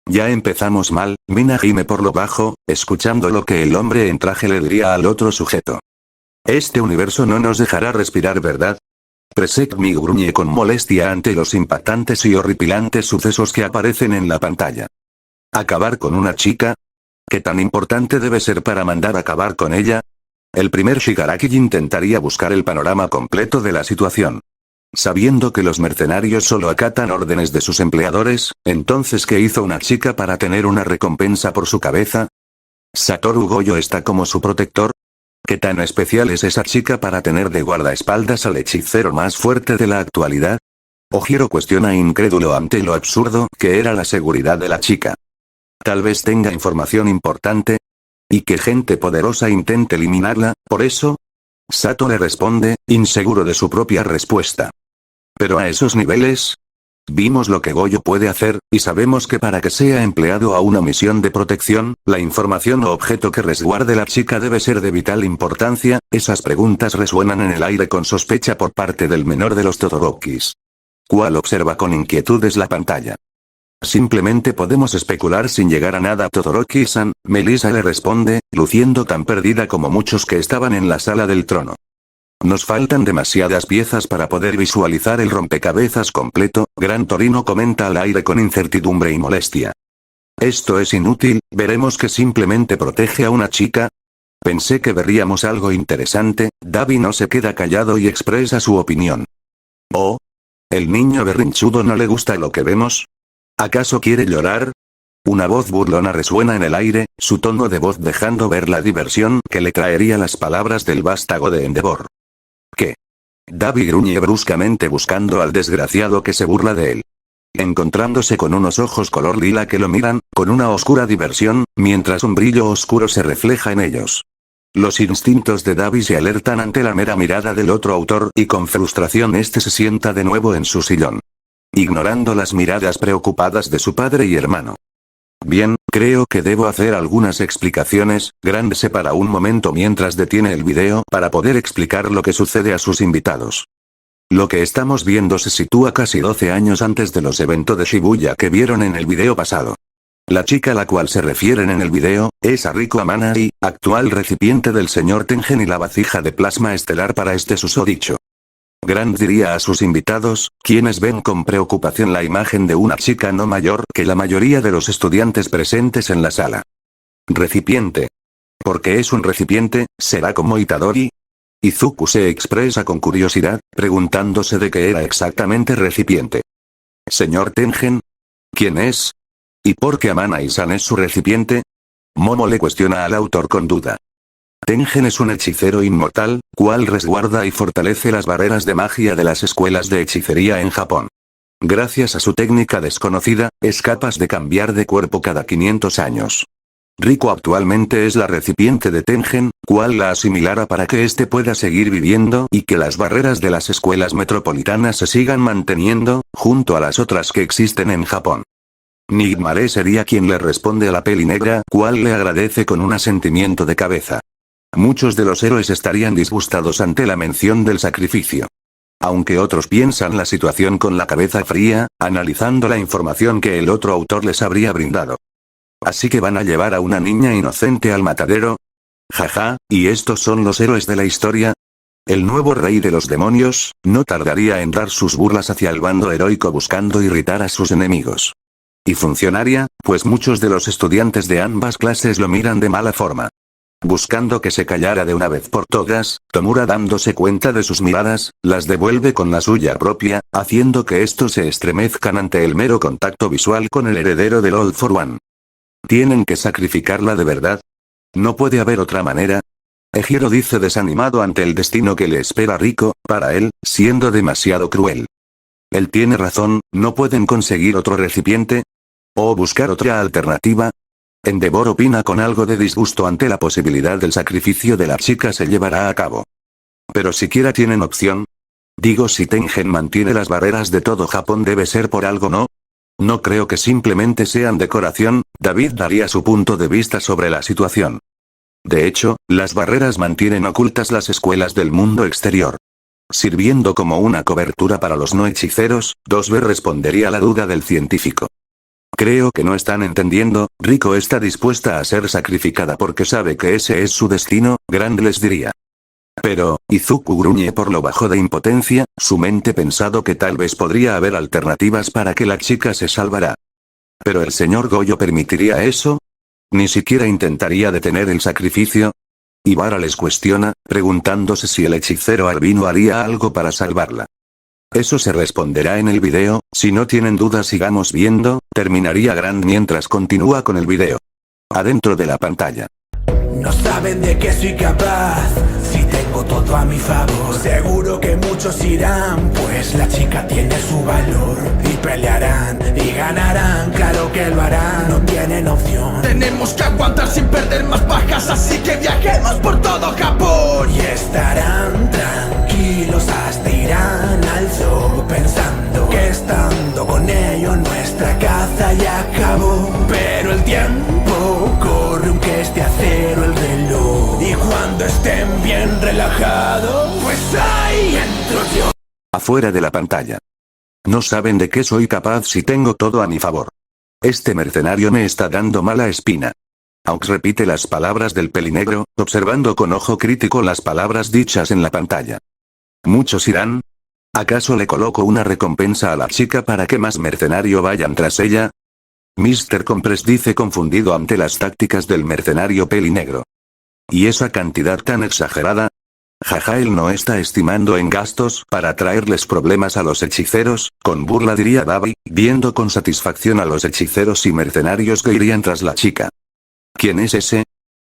Ya empezamos mal, Mina gime por lo bajo, escuchando lo que el hombre en traje le diría al otro sujeto. Este universo no nos dejará respirar, ¿verdad? Presek-mi gruñe con molestia ante los impactantes y horripilantes sucesos que aparecen en la pantalla. ¿Acabar con una chica? ¿Qué tan importante debe ser para mandar acabar con ella? El primer Shigaraki intentaría buscar el panorama completo de la situación. Sabiendo que los mercenarios solo acatan órdenes de sus empleadores, entonces ¿qué hizo una chica para tener una recompensa por su cabeza? ¿Satoru Gojo está como su protector? ¿Qué tan especial es esa chica para tener de guardaespaldas al hechicero más fuerte de la actualidad? Ojiro cuestiona incrédulo ante lo absurdo que era la seguridad de la chica. Tal vez tenga información importante. Y que gente poderosa intente eliminarla, por eso. Sato le responde, inseguro de su propia respuesta. Pero a esos niveles. Vimos lo que Gojo puede hacer, y sabemos que para que sea empleado a una misión de protección, la información o objeto que resguarde la chica debe ser de vital importancia. Esas preguntas resuenan en el aire con sospecha por parte del menor de los Todorokis. Cual observa con inquietudes la pantalla. Simplemente podemos especular sin llegar a nada. Todoroki-san, Melissa le responde, luciendo tan perdida como muchos que estaban en la sala del trono. Nos faltan demasiadas piezas para poder visualizar el rompecabezas completo, Gran Torino comenta al aire con incertidumbre y molestia. Esto es inútil, veremos que simplemente protege a una chica. Pensé que veríamos algo interesante. Davi no se queda callado y expresa su opinión. ¿Oh? ¿El niño berrinchudo no le gusta lo que vemos? ¿Acaso quiere llorar? Una voz burlona resuena en el aire, su tono de voz dejando ver la diversión que le traería las palabras del vástago de Endeavor. ¿Qué? Davi gruñe bruscamente buscando al desgraciado que se burla de él. Encontrándose con unos ojos color lila que lo miran, con una oscura diversión, mientras un brillo oscuro se refleja en ellos. Los instintos de Davi se alertan ante la mera mirada del otro autor y con frustración se sienta de nuevo en su sillón. Ignorando las miradas preocupadas de su padre y hermano. Bien, Creo que debo hacer algunas explicaciones. Grand se para un momento mientras detiene el video para poder explicar lo que sucede a sus invitados. Lo que estamos viendo se sitúa casi 12 años antes de los eventos de Shibuya que vieron en el video pasado. La chica a la cual se refieren en el video, es Ariko Amanai, actual recipiente del señor Tengen y la vasija de plasma estelar para este susodicho. Grand diría a sus invitados, quienes ven con preocupación la imagen de una chica no mayor que la mayoría de los estudiantes presentes en la sala. Recipiente. ¿Porque es un recipiente? ¿Será como Itadori? Izuku se expresa con curiosidad, preguntándose de qué era exactamente recipiente. ¿Señor Tengen? ¿Quién es? ¿Y por qué Amanai-san es su recipiente? Momo le cuestiona al autor con duda. Tengen es un hechicero inmortal, cual resguarda y fortalece las barreras de magia de las escuelas de hechicería en Japón. Gracias a su técnica desconocida, es capaz de cambiar de cuerpo cada 500 años. Riko actualmente es la recipiente de Tengen, cual la asimilara para que éste pueda seguir viviendo y que las barreras de las escuelas metropolitanas se sigan manteniendo, junto a las otras que existen en Japón. Nigmare sería quien le responde a la peli negra, cual le agradece con un asentimiento de cabeza. Muchos de los héroes estarían disgustados ante la mención del sacrificio. Aunque otros piensan la situación con la cabeza fría, analizando la información que el otro autor les habría brindado. Así que van a llevar a una niña inocente al matadero. Jaja, ¿y estos son los héroes de la historia? El nuevo rey de los demonios, no tardaría en dar sus burlas hacia el bando heroico buscando irritar a sus enemigos. Y funcionaría, pues muchos de los estudiantes de ambas clases lo miran de mala forma. Buscando que se callara de una vez por todas, Tomura dándose cuenta de sus miradas, las devuelve con la suya propia, haciendo que estos se estremezcan ante el mero contacto visual con el heredero del All for One. ¿Tienen que sacrificarla de verdad? ¿No puede haber otra manera? Ejiro dice desanimado ante el destino que le espera a Riko, para él, siendo demasiado cruel. Él tiene razón, ¿no pueden conseguir otro recipiente? ¿O buscar otra alternativa? Endeavor opina con algo de disgusto ante la posibilidad del sacrificio de la chica se llevará a cabo. Pero siquiera tienen opción. Digo, si Tengen mantiene las barreras de todo Japón debe ser por algo, ¿no? No creo que simplemente sean decoración. David daría su punto de vista sobre la situación. De hecho, las barreras mantienen ocultas las escuelas del mundo exterior. Sirviendo como una cobertura para los no hechiceros, 2B respondería a la duda del científico. Creo que no están entendiendo, Riko está dispuesta a ser sacrificada porque sabe que ese es su destino, Grand les diría. Pero, Izuku gruñe por lo bajo de impotencia, su mente pensado que tal vez podría haber alternativas para que la chica se salvara. ¿Pero el señor Goyo permitiría eso? ¿Ni siquiera intentaría detener el sacrificio? Ibara les cuestiona, preguntándose si el hechicero albino haría algo para salvarla. Eso se responderá en el video, si no tienen dudas sigamos viendo, terminaría Grand mientras continúa con el video. Adentro de la pantalla. No saben de qué soy capaz, si tengo todo a mi favor. Seguro que muchos irán, pues la chica tiene su valor. Y pelearán, y ganarán, claro que lo harán, no tienen opción. Tenemos que aguantar sin perder más bajas, así que viajemos por todo Japón. Y estarán tranquilos hasta irán al zoo, pensando que estando con ellos nuestra caza ya acabó. Pero el tiempo corre aunque esté a cero el reloj. Y cuando estén bien relajados, pues ahí entro yo. Afuera de la pantalla. No saben de qué soy capaz si tengo todo a mi favor. Este mercenario me está dando mala espina. Aux repite las palabras del pelinegro, observando con ojo crítico las palabras dichas en la pantalla. Muchos irán. ¿Acaso le coloco una recompensa a la chica para que más mercenario vayan tras ella? Mr. Compress dice confundido ante las tácticas del mercenario pelinegro. ¿Y esa cantidad tan exagerada? Jaja, él no está estimando en gastos para traerles problemas a los hechiceros, con burla diría Babi, viendo con satisfacción a los hechiceros y mercenarios que irían tras la chica. ¿Quién es ese?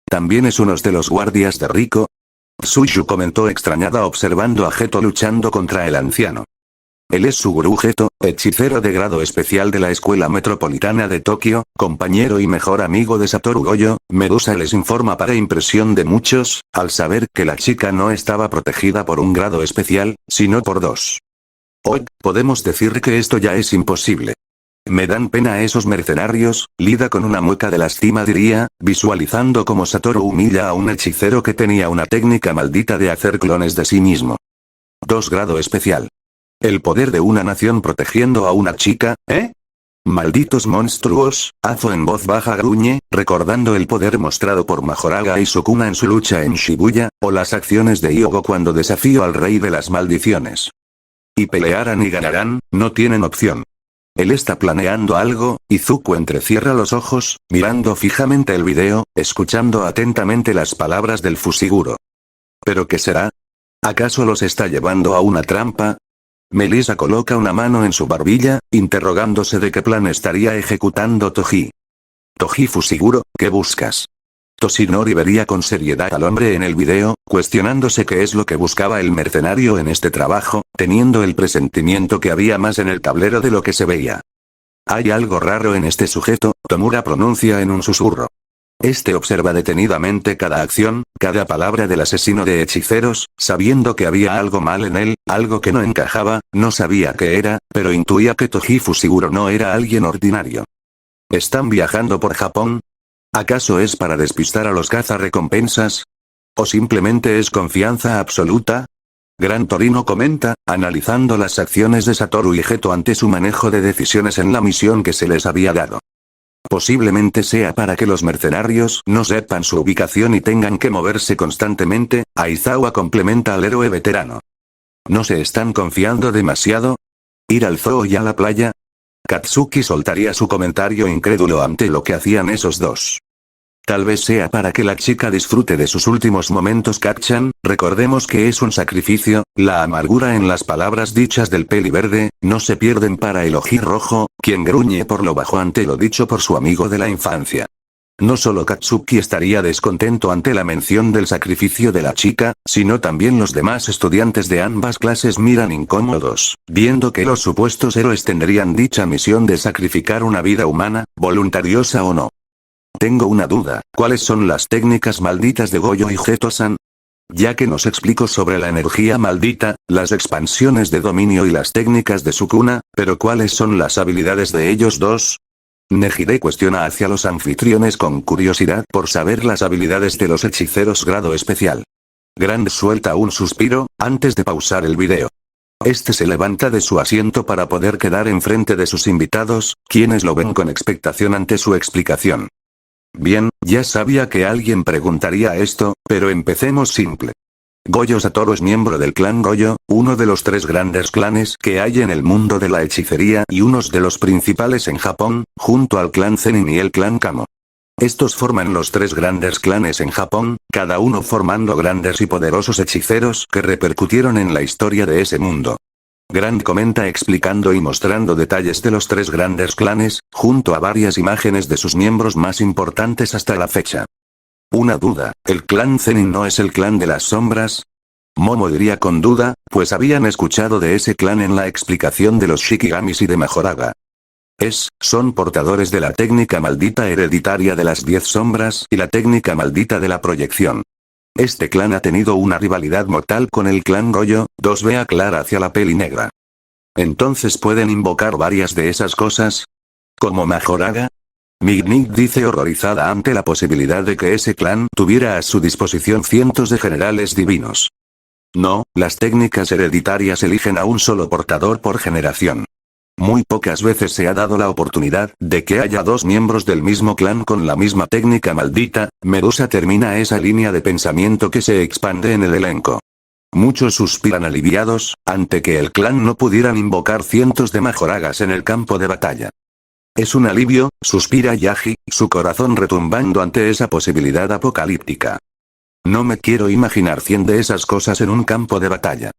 ¿También es uno de los guardias de Riko? Suyu comentó extrañada observando a Geto luchando contra el anciano. Él es Suguru Geto, hechicero de grado especial de la Escuela Metropolitana de Tokio, compañero y mejor amigo de Satoru Goyo. Medusa les informa para impresión de muchos, al saber que la chica no estaba protegida por un grado especial, sino por 2. Hoy, podemos decir que esto ya es imposible. Me dan pena esos mercenarios, Lida con una mueca de lástima diría, visualizando cómo Satoru humilla a un hechicero que tenía una técnica maldita de hacer clones de sí mismo. 2 grado especial. El poder de una nación protegiendo a una chica, ¿eh? Malditos monstruos, Azo en voz baja gruñe, recordando el poder mostrado por Majoraga y Sukuna en su lucha en Shibuya, o las acciones de Hyogo cuando desafió al rey de las maldiciones. Y pelearán y ganarán, no tienen opción. Él está planeando algo, Izuku entrecierra los ojos, mirando fijamente el video, escuchando atentamente las palabras del Fushiguro. ¿Pero qué será? ¿Acaso los está llevando a una trampa? Melissa coloca una mano en su barbilla, interrogándose de qué plan estaría ejecutando Toji. Toji Fushiguro, ¿qué buscas? Toshinori vería con seriedad al hombre en el video, cuestionándose qué es lo que buscaba el mercenario en este trabajo, teniendo el presentimiento que había más en el tablero de lo que se veía. Hay algo raro en este sujeto, Tomura pronuncia en un susurro. Este observa detenidamente cada acción, cada palabra del asesino de hechiceros, sabiendo que había algo mal en él, algo que no encajaba, no sabía qué era, pero intuía que Toji Fushiguro no era alguien ordinario. ¿Están viajando por Japón? ¿Acaso es para despistar a los cazarrecompensas? ¿O simplemente es confianza absoluta? Gran Torino comenta, analizando las acciones de Satoru y Geto ante su manejo de decisiones en la misión que se les había dado. Posiblemente sea para que los mercenarios no sepan su ubicación y tengan que moverse constantemente, Aizawa complementa al héroe veterano. ¿No se están confiando demasiado? ¿Ir al zoo y a la playa? Katsuki soltaría su comentario incrédulo ante lo que hacían esos dos. Tal vez sea para que la chica disfrute de sus últimos momentos Kacchan, recordemos que es un sacrificio, la amargura en las palabras dichas del peli verde, no se pierden para el ojí rojo, quien gruñe por lo bajo ante lo dicho por su amigo de la infancia. No solo Katsuki estaría descontento ante la mención del sacrificio de la chica, sino también los demás estudiantes de ambas clases miran incómodos, viendo que los supuestos héroes tendrían dicha misión de sacrificar una vida humana, voluntariosa o no. Tengo una duda, ¿cuáles son las técnicas malditas de Goyo y Geto-san? Ya que nos explicó sobre la energía maldita, las expansiones de dominio y las técnicas de Sukuna, pero ¿cuáles son las habilidades de ellos dos? Nejire cuestiona hacia los anfitriones con curiosidad por saber las habilidades de los hechiceros grado especial. Grand suelta un suspiro, antes de pausar el video. Este se levanta de su asiento para poder quedar enfrente de sus invitados, quienes lo ven con expectación ante su explicación. Bien, ya sabía que alguien preguntaría esto, pero empecemos simple. Goyo Satoru es miembro del clan Goyo, uno de los 3 grandes clanes que hay en el mundo de la hechicería y unos de los principales en Japón, junto al clan Zenin y el clan Kamo. Estos forman los 3 grandes clanes en Japón, cada uno formando grandes y poderosos hechiceros que repercutieron en la historia de ese mundo. Grand comenta explicando y mostrando detalles de los 3 grandes clanes, junto a varias imágenes de sus miembros más importantes hasta la fecha. Una duda, ¿el clan Zenin no es el clan de las sombras? Momo diría con duda, pues habían escuchado de ese clan en la explicación de los Shikigamis y de Majoraga. Son portadores de la técnica maldita hereditaria de las 10 sombras y la técnica maldita de la proyección. Este clan ha tenido una rivalidad mortal con el clan Goyo, 2 vea clara hacia la peli negra. Entonces pueden invocar varias de esas cosas. ¿Como Majoraga? Mig dice horrorizada ante la posibilidad de que ese clan tuviera a su disposición cientos de generales divinos. No, las técnicas hereditarias eligen a un solo portador por generación. Muy pocas veces se ha dado la oportunidad de que haya 2 miembros del mismo clan con la misma técnica maldita. Medusa termina esa línea de pensamiento que se expande en el elenco. Muchos suspiran aliviados, ante que el clan no pudieran invocar cientos de Majoragas en el campo de batalla. Es un alivio, suspira Yagi, su corazón retumbando ante esa posibilidad apocalíptica. No me quiero imaginar 100 de esas cosas en un campo de batalla.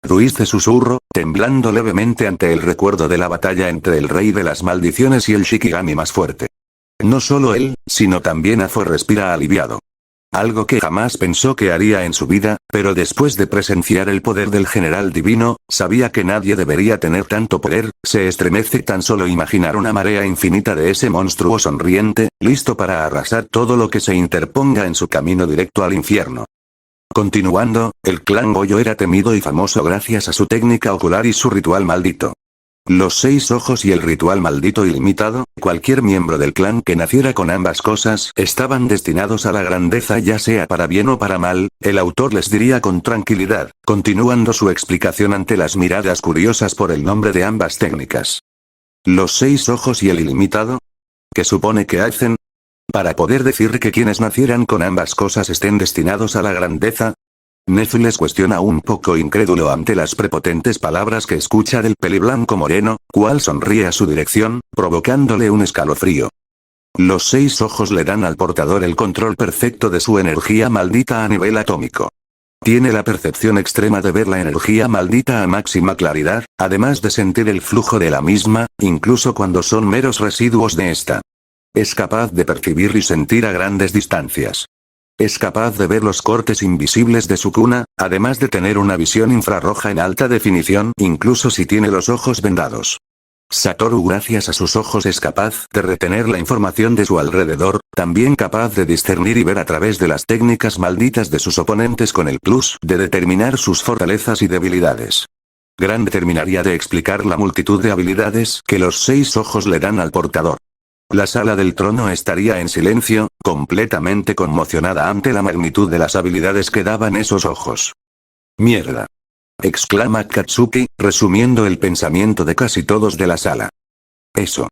Ruiz susurro, temblando levemente ante el recuerdo de la batalla entre el rey de las maldiciones y el Shikigami más fuerte. No solo él, sino también Afo respira aliviado. Algo que jamás pensó que haría en su vida, pero después de presenciar el poder del general divino, sabía que nadie debería tener tanto poder, se estremece tan solo imaginar una marea infinita de ese monstruo sonriente, listo para arrasar todo lo que se interponga en su camino directo al infierno. Continuando, el clan Goyo era temido y famoso gracias a su técnica ocular y su ritual maldito. Los 6 ojos y el ritual maldito ilimitado, cualquier miembro del clan que naciera con ambas cosas estaban destinados a la grandeza, ya sea para bien o para mal, el autor les diría con tranquilidad, continuando su explicación ante las miradas curiosas por el nombre de ambas técnicas. Los 6 ojos y el ilimitado. ¿Qué supone que hacen? Para poder decir que quienes nacieran con ambas cosas estén destinados a la grandeza. Nezu les cuestiona un poco incrédulo ante las prepotentes palabras que escucha del peliblanco moreno, cual sonríe a su dirección, provocándole un escalofrío. Los 6 ojos le dan al portador el control perfecto de su energía maldita a nivel atómico. Tiene la percepción extrema de ver la energía maldita a máxima claridad, además de sentir el flujo de la misma, incluso cuando son meros residuos de esta. Es capaz de percibir y sentir a grandes distancias. Es capaz de ver los cortes invisibles de su cuna, además de tener una visión infrarroja en alta definición, incluso si tiene los ojos vendados. Satoru, gracias a sus ojos, es capaz de retener la información de su alrededor, también capaz de discernir y ver a través de las técnicas malditas de sus oponentes con el plus de determinar sus fortalezas y debilidades. Grande terminaría de explicar la multitud de habilidades que los 6 ojos le dan al portador. La sala del trono estaría en silencio, completamente conmocionada ante la magnitud de las habilidades que daban esos ojos. «Mierda», exclama Katsuki, resumiendo el pensamiento de casi todos de la sala. Eso.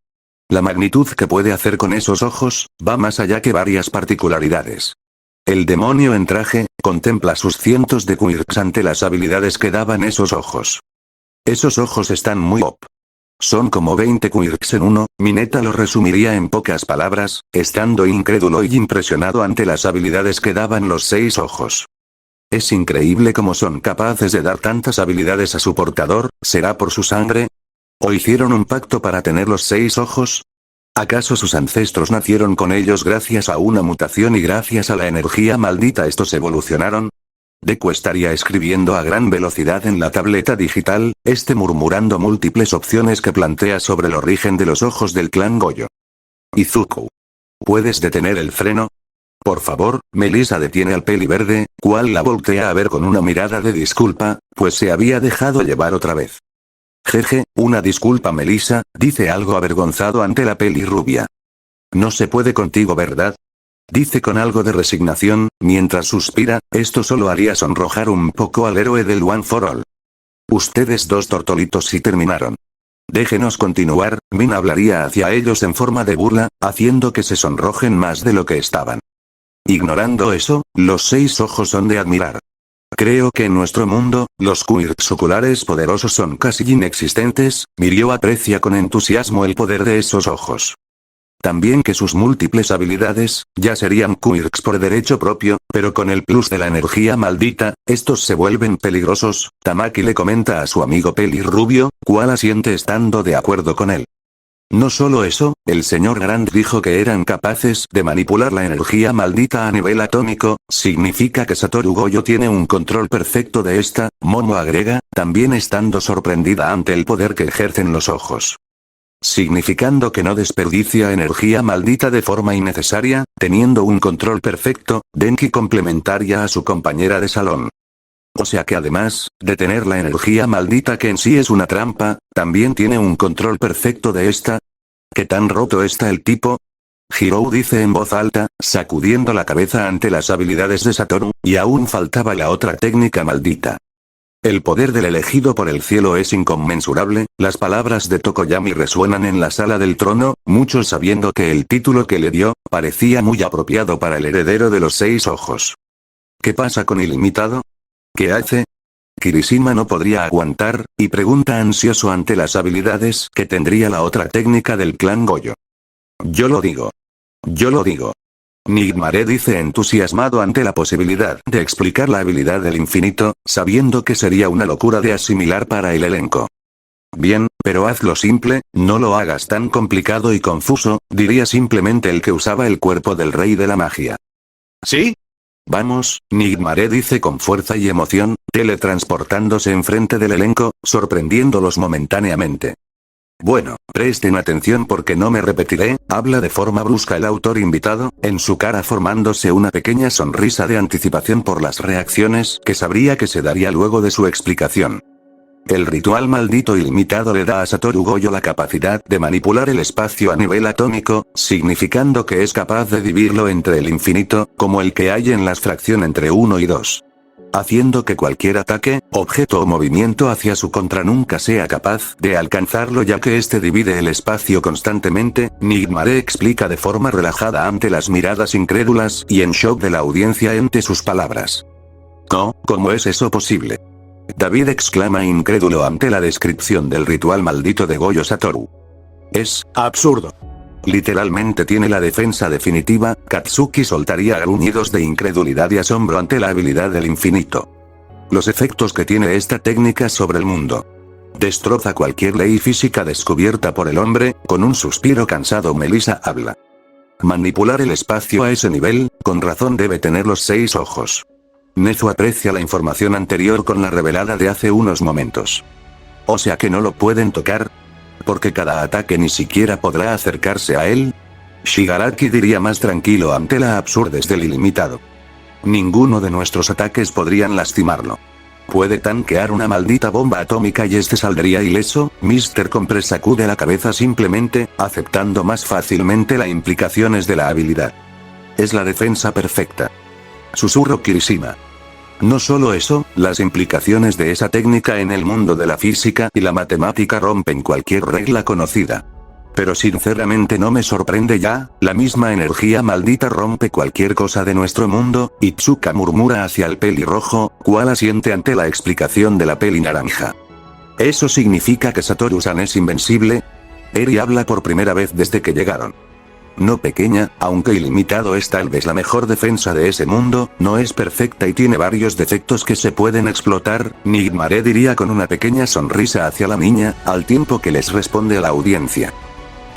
La magnitud que puede hacer con esos ojos, va más allá que varias particularidades. El demonio en traje, contempla sus cientos de quirks ante las habilidades que daban esos ojos. Esos ojos están muy OP. Son como 20 quirks en uno, Mineta lo resumiría en pocas palabras, estando incrédulo y impresionado ante las habilidades que daban los 6 ojos. Es increíble cómo son capaces de dar tantas habilidades a su portador, ¿será por su sangre? ¿O hicieron un pacto para tener los 6 ojos? ¿Acaso sus ancestros nacieron con ellos gracias a una mutación y gracias a la energía maldita estos evolucionaron? Deku estaría escribiendo a gran velocidad en la tableta digital, murmurando múltiples opciones que plantea sobre el origen de los ojos del clan Goyo. Izuku. ¿Puedes detener el freno? Por favor. Melissa detiene al peli verde, cual la voltea a ver con una mirada de disculpa, pues se había dejado llevar otra vez. Jeje, una disculpa Melissa, dice algo avergonzado ante la peli rubia. No se puede contigo, ¿verdad? Dice con algo de resignación, mientras suspira, esto solo haría sonrojar un poco al héroe del One for All. Ustedes 2 tortolitos sí terminaron. Déjenos continuar, Min hablaría hacia ellos en forma de burla, haciendo que se sonrojen más de lo que estaban. Ignorando eso, los 6 ojos son de admirar. Creo que en nuestro mundo, los quirks oculares poderosos son casi inexistentes, Mirio aprecia con entusiasmo el poder de esos ojos. También que sus múltiples habilidades, ya serían quirks por derecho propio, pero con el plus de la energía maldita, estos se vuelven peligrosos, Tamaki le comenta a su amigo pelirrubio, cual asiente estando de acuerdo con él. No solo eso, el señor Grant dijo que eran capaces de manipular la energía maldita a nivel atómico, significa que Satoru Gojo tiene un control perfecto de esta, Momo agrega, también estando sorprendida ante el poder que ejercen los ojos. Significando que no desperdicia energía maldita de forma innecesaria, teniendo un control perfecto, Denki complementaria a su compañera de salón. O sea que además, de tener la energía maldita que en sí es una trampa, también tiene un control perfecto de esta. ¿Qué tan roto está el tipo? Hirou dice en voz alta, sacudiendo la cabeza ante las habilidades de Satoru, y aún faltaba la otra técnica maldita. El poder del elegido por el cielo es inconmensurable, las palabras de Tokoyami resuenan en la sala del trono, muchos sabiendo que el título que le dio, parecía muy apropiado para el heredero de los 6 ojos. ¿Qué pasa con ilimitado? ¿Qué hace? Kirishima no podría aguantar, y pregunta ansioso ante las habilidades que tendría la otra técnica del clan Gojo. Yo lo digo. Nigmare dice entusiasmado ante la posibilidad de explicar la habilidad del infinito, sabiendo que sería una locura de asimilar para el elenco. Bien, pero hazlo simple, no lo hagas tan complicado y confuso, diría simplemente el que usaba el cuerpo del rey de la magia. ¿Sí? Vamos, Nigmare dice con fuerza y emoción, teletransportándose enfrente del elenco, sorprendiéndolos momentáneamente. Bueno, presten atención porque no me repetiré, habla de forma brusca el autor invitado, en su cara formándose una pequeña sonrisa de anticipación por las reacciones que sabría que se daría luego de su explicación. El ritual maldito ilimitado le da a Satoru Gojo la capacidad de manipular el espacio a nivel atómico, significando que es capaz de dividirlo entre el infinito, como el que hay en la fracción entre 1 y 2. Haciendo que cualquier ataque, objeto o movimiento hacia su contra nunca sea capaz de alcanzarlo ya que este divide el espacio constantemente. Nigmare explica de forma relajada ante las miradas incrédulas y en shock de la audiencia ante sus palabras. No, ¿cómo es eso posible? David exclama incrédulo ante la descripción del ritual maldito de Gojo Satoru. Es absurdo. Literalmente tiene la defensa definitiva. Katsuki soltaría gruñidos de incredulidad y asombro ante la habilidad del infinito. Los efectos que tiene esta técnica sobre el mundo. Destroza cualquier ley física descubierta por el hombre. Con un suspiro cansado Melissa habla. Manipular el espacio a ese nivel, con razón debe tener los 6 ojos. Nezu aprecia la información anterior con la revelada de hace unos momentos. O sea que no lo pueden tocar. Porque cada ataque ni siquiera podrá acercarse a él. Shigaraki diría más tranquilo ante la absurdez del ilimitado. Ninguno de nuestros ataques podrían lastimarlo. Puede tanquear una maldita bomba atómica y este saldría ileso. Mr. Compre sacude la cabeza simplemente, aceptando más fácilmente las implicaciones de la habilidad. Es la defensa perfecta. Susurro Kirishima. No solo eso, las implicaciones de esa técnica en el mundo de la física y la matemática rompen cualquier regla conocida. Pero sinceramente no me sorprende ya, la misma energía maldita rompe cualquier cosa de nuestro mundo. Itsuka murmura hacia el pelirrojo, cual asiente ante la explicación de la peli naranja. ¿Eso significa que Satoru-san es invencible? Eri habla por primera vez desde que llegaron. No pequeña, aunque ilimitado es tal vez la mejor defensa de ese mundo, no es perfecta y tiene varios defectos que se pueden explotar. Nigmare diría con una pequeña sonrisa hacia la niña, al tiempo que les responde a la audiencia.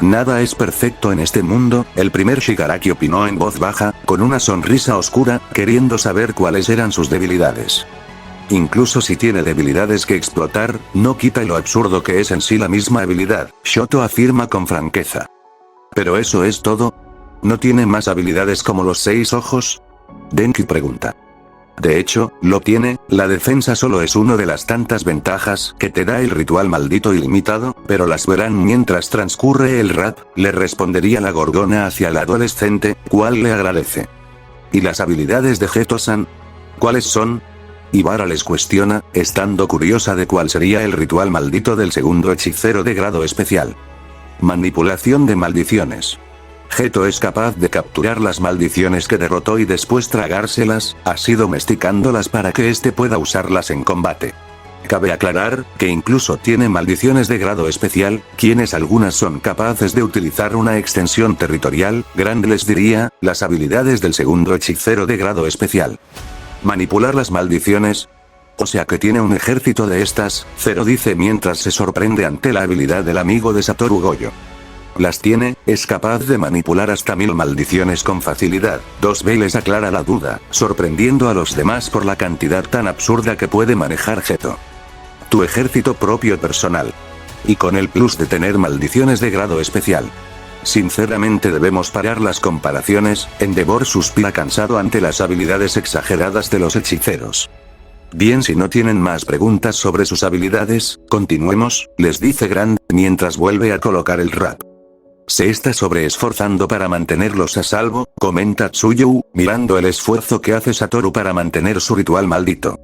Nada es perfecto en este mundo, el primer Shigaraki opinó en voz baja, con una sonrisa oscura, queriendo saber cuáles eran sus debilidades. Incluso si tiene debilidades que explotar, no quita lo absurdo que es en sí la misma habilidad, Shoto afirma con franqueza. ¿Pero eso es todo? ¿No tiene más habilidades como los 6 ojos? Denki pregunta. De hecho, lo tiene, la defensa solo es una de las tantas ventajas que te da el ritual maldito ilimitado, pero las verán mientras transcurre el rap, le respondería la gorgona hacia el adolescente, cual le agradece. ¿Y las habilidades de Geto-san? ¿Cuáles son? Ibara les cuestiona, estando curiosa de cuál sería el ritual maldito del segundo hechicero de grado especial. Manipulación de maldiciones. Geto es capaz de capturar las maldiciones que derrotó y después tragárselas, así domesticándolas para que éste pueda usarlas en combate. Cabe aclarar, que incluso tiene maldiciones de grado especial, quienes algunas son capaces de utilizar una extensión territorial, grande les diría, las habilidades del segundo hechicero de grado especial. Manipular las maldiciones. O sea que tiene un ejército de estas, Zero dice mientras se sorprende ante la habilidad del amigo de Satoru Gojo. Las tiene, es capaz de manipular hasta 1000 maldiciones con facilidad. 2B les aclara la duda, sorprendiendo a los demás por la cantidad tan absurda que puede manejar Geto. Tu ejército propio personal. Y con el plus de tener maldiciones de grado especial. Sinceramente debemos parar las comparaciones, Endeavor suspira cansado ante las habilidades exageradas de los hechiceros. Bien, si no tienen más preguntas sobre sus habilidades, continuemos, les dice Grant, mientras vuelve a colocar el rap. Se está sobreesforzando para mantenerlos a salvo, comenta Tsuyu, mirando el esfuerzo que hace Satoru para mantener su ritual maldito.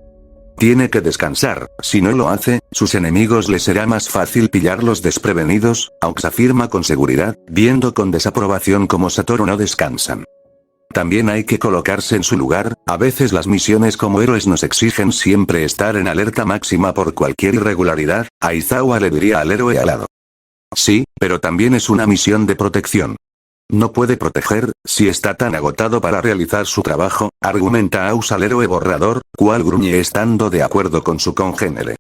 Tiene que descansar, si no lo hace, sus enemigos les será más fácil pillarlos desprevenidos, Aux afirma con seguridad, viendo con desaprobación como Satoru no descansan. También hay que colocarse en su lugar, a veces las misiones como héroes nos exigen siempre estar en alerta máxima por cualquier irregularidad, Aizawa le diría al héroe alado. Sí, pero también es una misión de protección. No puede proteger, si está tan agotado para realizar su trabajo, argumenta Aux al héroe borrador, cual gruñe estando de acuerdo con su congénere.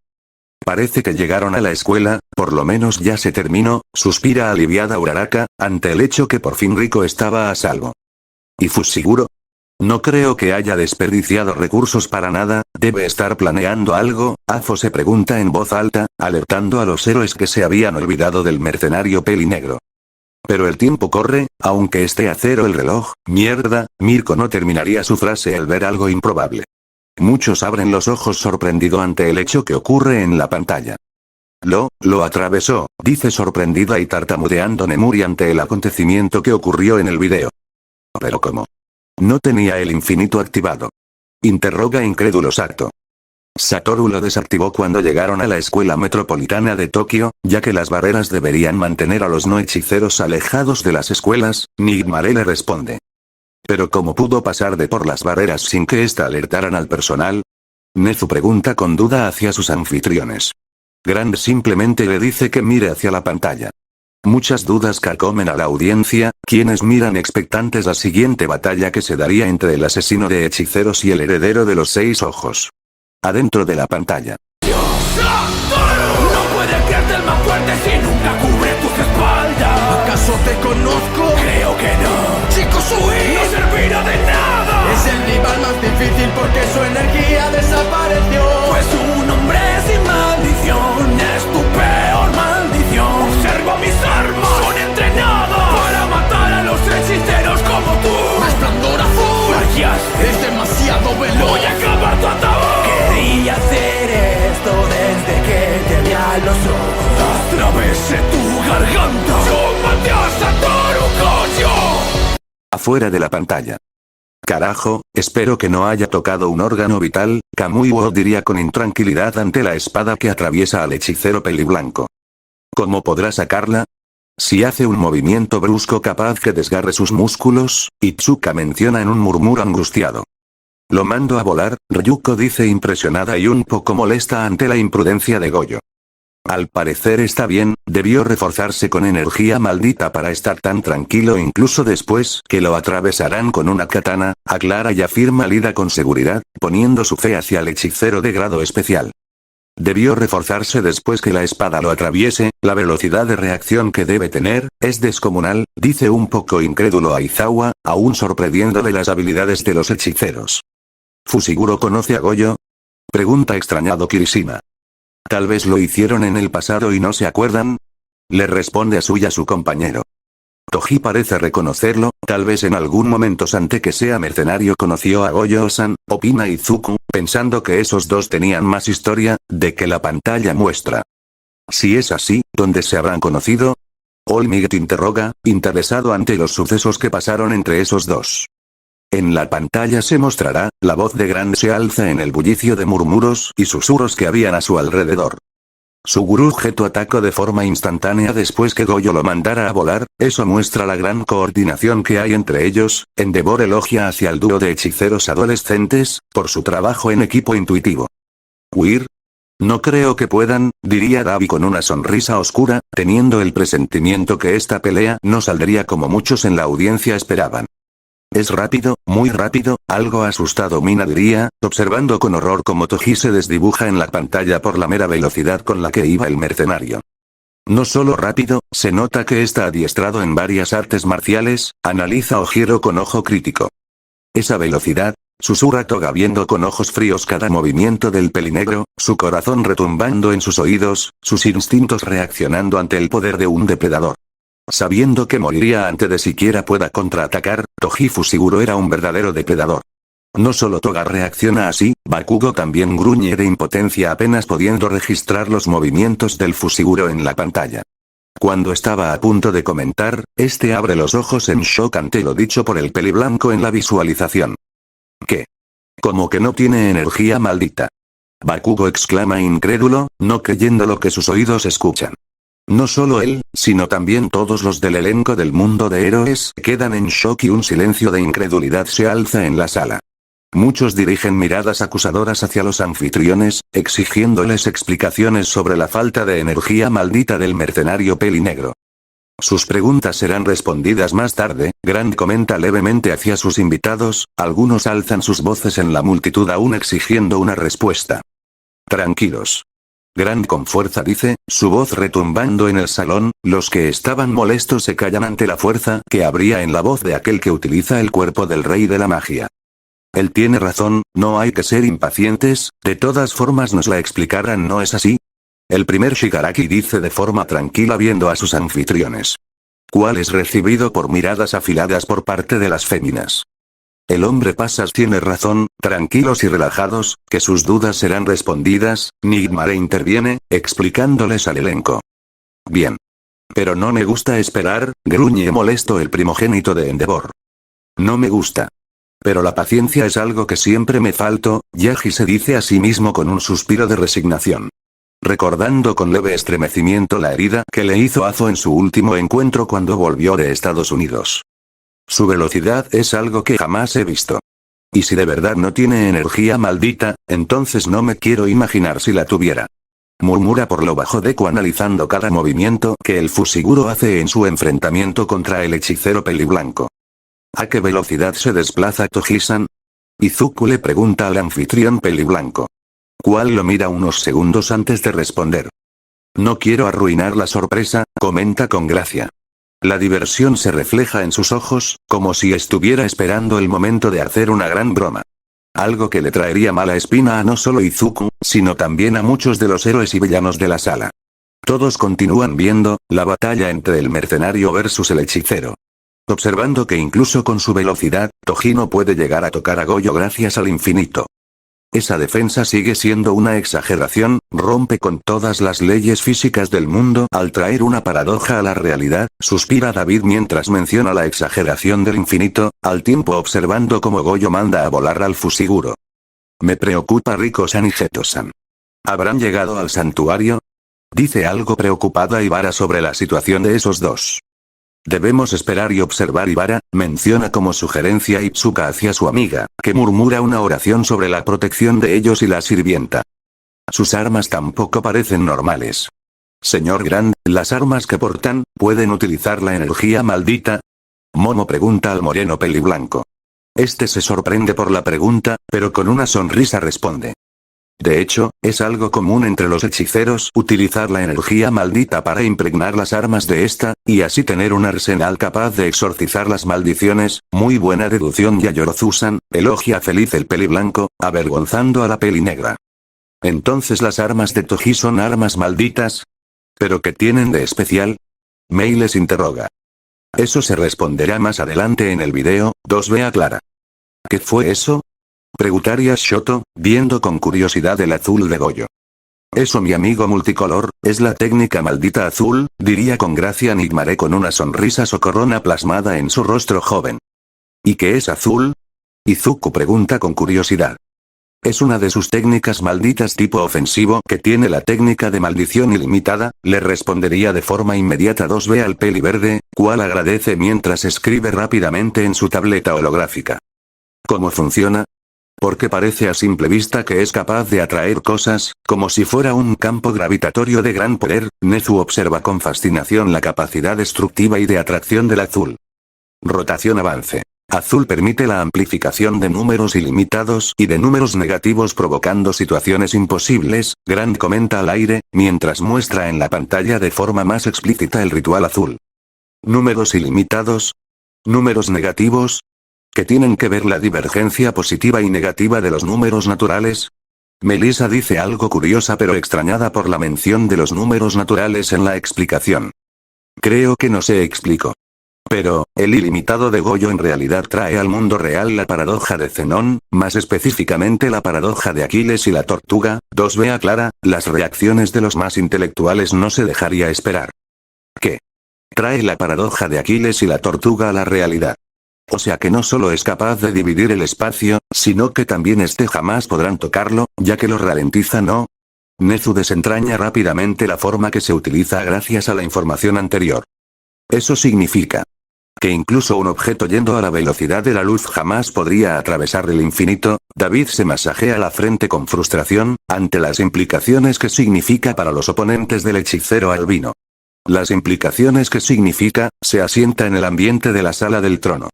Parece que llegaron a la escuela, por lo menos ya se terminó, suspira aliviada Uraraka, ante el hecho que por fin Riko estaba a salvo. ¿Y Fushiguro? No creo que haya desperdiciado recursos para nada, debe estar planeando algo, Afo se pregunta en voz alta, alertando a los héroes que se habían olvidado del mercenario pelinegro. Pero el tiempo corre, aunque esté a cero el reloj, mierda, Mirko no terminaría su frase al ver algo improbable. Muchos abren los ojos sorprendido ante el hecho que ocurre en la pantalla. Lo atravesó, dice sorprendida y tartamudeando Nemuri ante el acontecimiento que ocurrió en el video. ¿Pero cómo? No tenía el infinito activado. Interroga incrédulo Sato. Satoru lo desactivó cuando llegaron a la escuela metropolitana de Tokio, ya que las barreras deberían mantener a los no hechiceros alejados de las escuelas, Nigmare le responde. ¿Pero cómo pudo pasar de por las barreras sin que ésta alertaran al personal? Nezu pregunta con duda hacia sus anfitriones. Grand simplemente le dice que mire hacia la pantalla. Muchas dudas carcomen a la audiencia, quienes miran expectantes la siguiente batalla que se daría entre el asesino de hechiceros y el heredero de los 6 ojos. Adentro de la pantalla. No puedes creerte el más fuerte si nunca cubre tus espaldas. ¿Acaso te conozco? Creo que no. Chico Sui no servirá de nada. Es el rival más difícil porque su energía desapareció. Pues un hombre sin maldición es tu peor maldición. Observa mis armas, son entrenadas para matar a los hechiceros como tú. Resplandor azul, fallaste, es demasiado veloz. Voy a acabar tu ataúd. Quería hacer esto desde que te vi a los ojos. Atravesé tu garganta. Yo maté a Satoru Gojo. Afuera de la pantalla. Carajo, espero que no haya tocado un órgano vital, Kamui-wo diría con intranquilidad ante la espada que atraviesa al hechicero peliblanco. ¿Cómo podrá sacarla? Si hace un movimiento brusco capaz que desgarre sus músculos, Itsuka menciona en un murmuro angustiado. Lo mando a volar, Ryuko dice impresionada y un poco molesta ante la imprudencia de Goyo. Al parecer está bien, debió reforzarse con energía maldita para estar tan tranquilo incluso después que lo atravesarán con una katana, aclara y afirma Lida con seguridad, poniendo su fe hacia el hechicero de grado especial. Debió reforzarse después que la espada lo atraviese, la velocidad de reacción que debe tener, es descomunal, dice un poco incrédulo Aizawa, aún sorprendiendo de las habilidades de los hechiceros. ¿Fushiguro conoce a Goyo? Pregunta extrañado Kirishima. Tal vez lo hicieron en el pasado y no se acuerdan. Le responde a su compañero. Toji parece reconocerlo, tal vez en algún momento antes que sea mercenario conoció a Goyo-san, opina Izuku, pensando que esos dos tenían más historia, de que la pantalla muestra. Si es así, ¿dónde se habrán conocido? All Might interroga, interesado ante los sucesos que pasaron entre esos dos. En la pantalla se mostrará, la voz de Grand se alza en el bullicio de murmuros y susurros que habían a su alrededor. Suguru Geto atacó de forma instantánea después que Goyo lo mandara a volar, eso muestra la gran coordinación que hay entre ellos. Endeavor elogia hacia el dúo de hechiceros adolescentes, por su trabajo en equipo intuitivo. ¿Huir? No creo que puedan, diría Davi con una sonrisa oscura, teniendo el presentimiento que esta pelea no saldría como muchos en la audiencia esperaban. Es rápido, muy rápido, algo asustado Mina diría, observando con horror cómo Toji se desdibuja en la pantalla por la mera velocidad con la que iba el mercenario. No solo rápido, se nota que está adiestrado en varias artes marciales, analiza Ojiro con ojo crítico. Esa velocidad, susurra Toga viendo con ojos fríos cada movimiento del pelinegro, su corazón retumbando en sus oídos, sus instintos reaccionando ante el poder de un depredador. Sabiendo que moriría antes de siquiera pueda contraatacar, Toji Fushiguro era un verdadero depredador. No solo Toga reacciona así, Bakugo también gruñe de impotencia apenas pudiendo registrar los movimientos del Fushiguro en la pantalla. Cuando estaba a punto de comentar, este abre los ojos en shock ante lo dicho por el peliblanco en la visualización. ¿Qué? ¿Cómo que no tiene energía maldita? Bakugo exclama incrédulo, no creyendo lo que sus oídos escuchan. No solo él, sino también todos los del elenco del mundo de héroes quedan en shock y un silencio de incredulidad se alza en la sala. Muchos dirigen miradas acusadoras hacia los anfitriones, exigiéndoles explicaciones sobre la falta de energía maldita del mercenario pelinegro. Sus preguntas serán respondidas más tarde, Grand comenta levemente hacia sus invitados, algunos alzan sus voces en la multitud aún exigiendo una respuesta. Tranquilos. Grand con fuerza dice, su voz retumbando en el salón, los que estaban molestos se callan ante la fuerza que habría en la voz de aquel que utiliza el cuerpo del rey de la magia. Él tiene razón, no hay que ser impacientes, de todas formas nos la explicarán, ¿no es así? El primer Shigaraki dice de forma tranquila viendo a sus anfitriones. ¿Cuál es recibido por miradas afiladas por parte de las féminas? El hombre pasas tiene razón, tranquilos y relajados, que sus dudas serán respondidas. Nigmare interviene, explicándoles al elenco. Bien. Pero no me gusta esperar, gruñe molesto el primogénito de Endeavor. No me gusta. Pero la paciencia es algo que siempre me faltó, Yaji se dice a sí mismo con un suspiro de resignación. Recordando con leve estremecimiento la herida que le hizo Azo en su último encuentro cuando volvió de Estados Unidos. Su velocidad es algo que jamás he visto. Y si de verdad no tiene energía maldita, entonces no me quiero imaginar si la tuviera. Murmura por lo bajo Deku analizando cada movimiento que el Fushiguro hace en su enfrentamiento contra el hechicero peliblanco. ¿A qué velocidad se desplaza Toji-san? Izuku le pregunta al anfitrión peliblanco. Cual lo mira unos segundos antes de responder. No quiero arruinar la sorpresa, comenta con gracia. La diversión se refleja en sus ojos, como si estuviera esperando el momento de hacer una gran broma. Algo que le traería mala espina a no solo Izuku, sino también a muchos de los héroes y villanos de la sala. Todos continúan viendo la batalla entre el mercenario versus el hechicero. Observando que incluso con su velocidad, Toji no puede llegar a tocar a Goyo gracias al infinito. Esa defensa sigue siendo una exageración, rompe con todas las leyes físicas del mundo al traer una paradoja a la realidad, suspira David mientras menciona la exageración del infinito, al tiempo observando cómo Goyo manda a volar al Fushiguro. Me preocupa Riko-san y Geto-san. ¿Habrán llegado al santuario? Dice algo preocupada Ibara sobre la situación de esos dos. Debemos esperar y observar Ibara, menciona como sugerencia Itsuka hacia su amiga, que murmura una oración sobre la protección de ellos y la sirvienta. Sus armas tampoco parecen normales. Señor Grand, ¿las armas que portan, pueden utilizar la energía maldita? Momo pregunta al moreno peliblanco. Este se sorprende por la pregunta, pero con una sonrisa responde. De hecho, es algo común entre los hechiceros utilizar la energía maldita para impregnar las armas de esta, y así tener un arsenal capaz de exorcizar las maldiciones. Muy buena deducción Yayorozu-san, elogia feliz el peliblanco, avergonzando a la pelinegra. ¿Entonces las armas de Toji son armas malditas? ¿Pero qué tienen de especial? Mei les interroga. Eso se responderá más adelante en el video, 2B aclara. ¿Qué fue eso? Preguntaría Shoto, viendo con curiosidad el azul de Goyo. Eso mi amigo multicolor, es la técnica maldita azul, diría con gracia Nigmare con una sonrisa socorrona plasmada en su rostro joven. ¿Y qué es azul? Izuku pregunta con curiosidad. Es una de sus técnicas malditas tipo ofensivo que tiene la técnica de maldición ilimitada, le respondería de forma inmediata 2B al peli verde, cual agradece mientras escribe rápidamente en su tableta holográfica. ¿Cómo funciona? Porque parece a simple vista que es capaz de atraer cosas, como si fuera un campo gravitatorio de gran poder. Nezu observa con fascinación la capacidad destructiva y de atracción del azul. Rotación avance. Azul permite la amplificación de números ilimitados y de números negativos provocando situaciones imposibles, Grant comenta al aire, mientras muestra en la pantalla de forma más explícita el ritual azul. ¿Números ilimitados? ¿Números negativos? ¿Qué tienen que ver la divergencia positiva y negativa de los números naturales? Melissa dice algo curiosa pero extrañada por la mención de los números naturales en la explicación. Creo que no se explicó. Pero, el ilimitado de Goyo en realidad trae al mundo real la paradoja de Zenón, más específicamente la paradoja de Aquiles y la tortuga. 2B aclara, las reacciones de los más intelectuales no se dejaría esperar. ¿Qué? Trae la paradoja de Aquiles y la tortuga a la realidad. O sea que no solo es capaz de dividir el espacio, sino que también jamás podrán tocarlo, ya que lo ralentiza, ¿no? Nezu desentraña rápidamente la forma que se utiliza gracias a la información anterior. Eso significa que incluso un objeto yendo a la velocidad de la luz jamás podría atravesar el infinito. David se masajea la frente con frustración, ante las implicaciones que significa para los oponentes del hechicero albino. Las implicaciones que significa, se asienta en el ambiente de la sala del trono.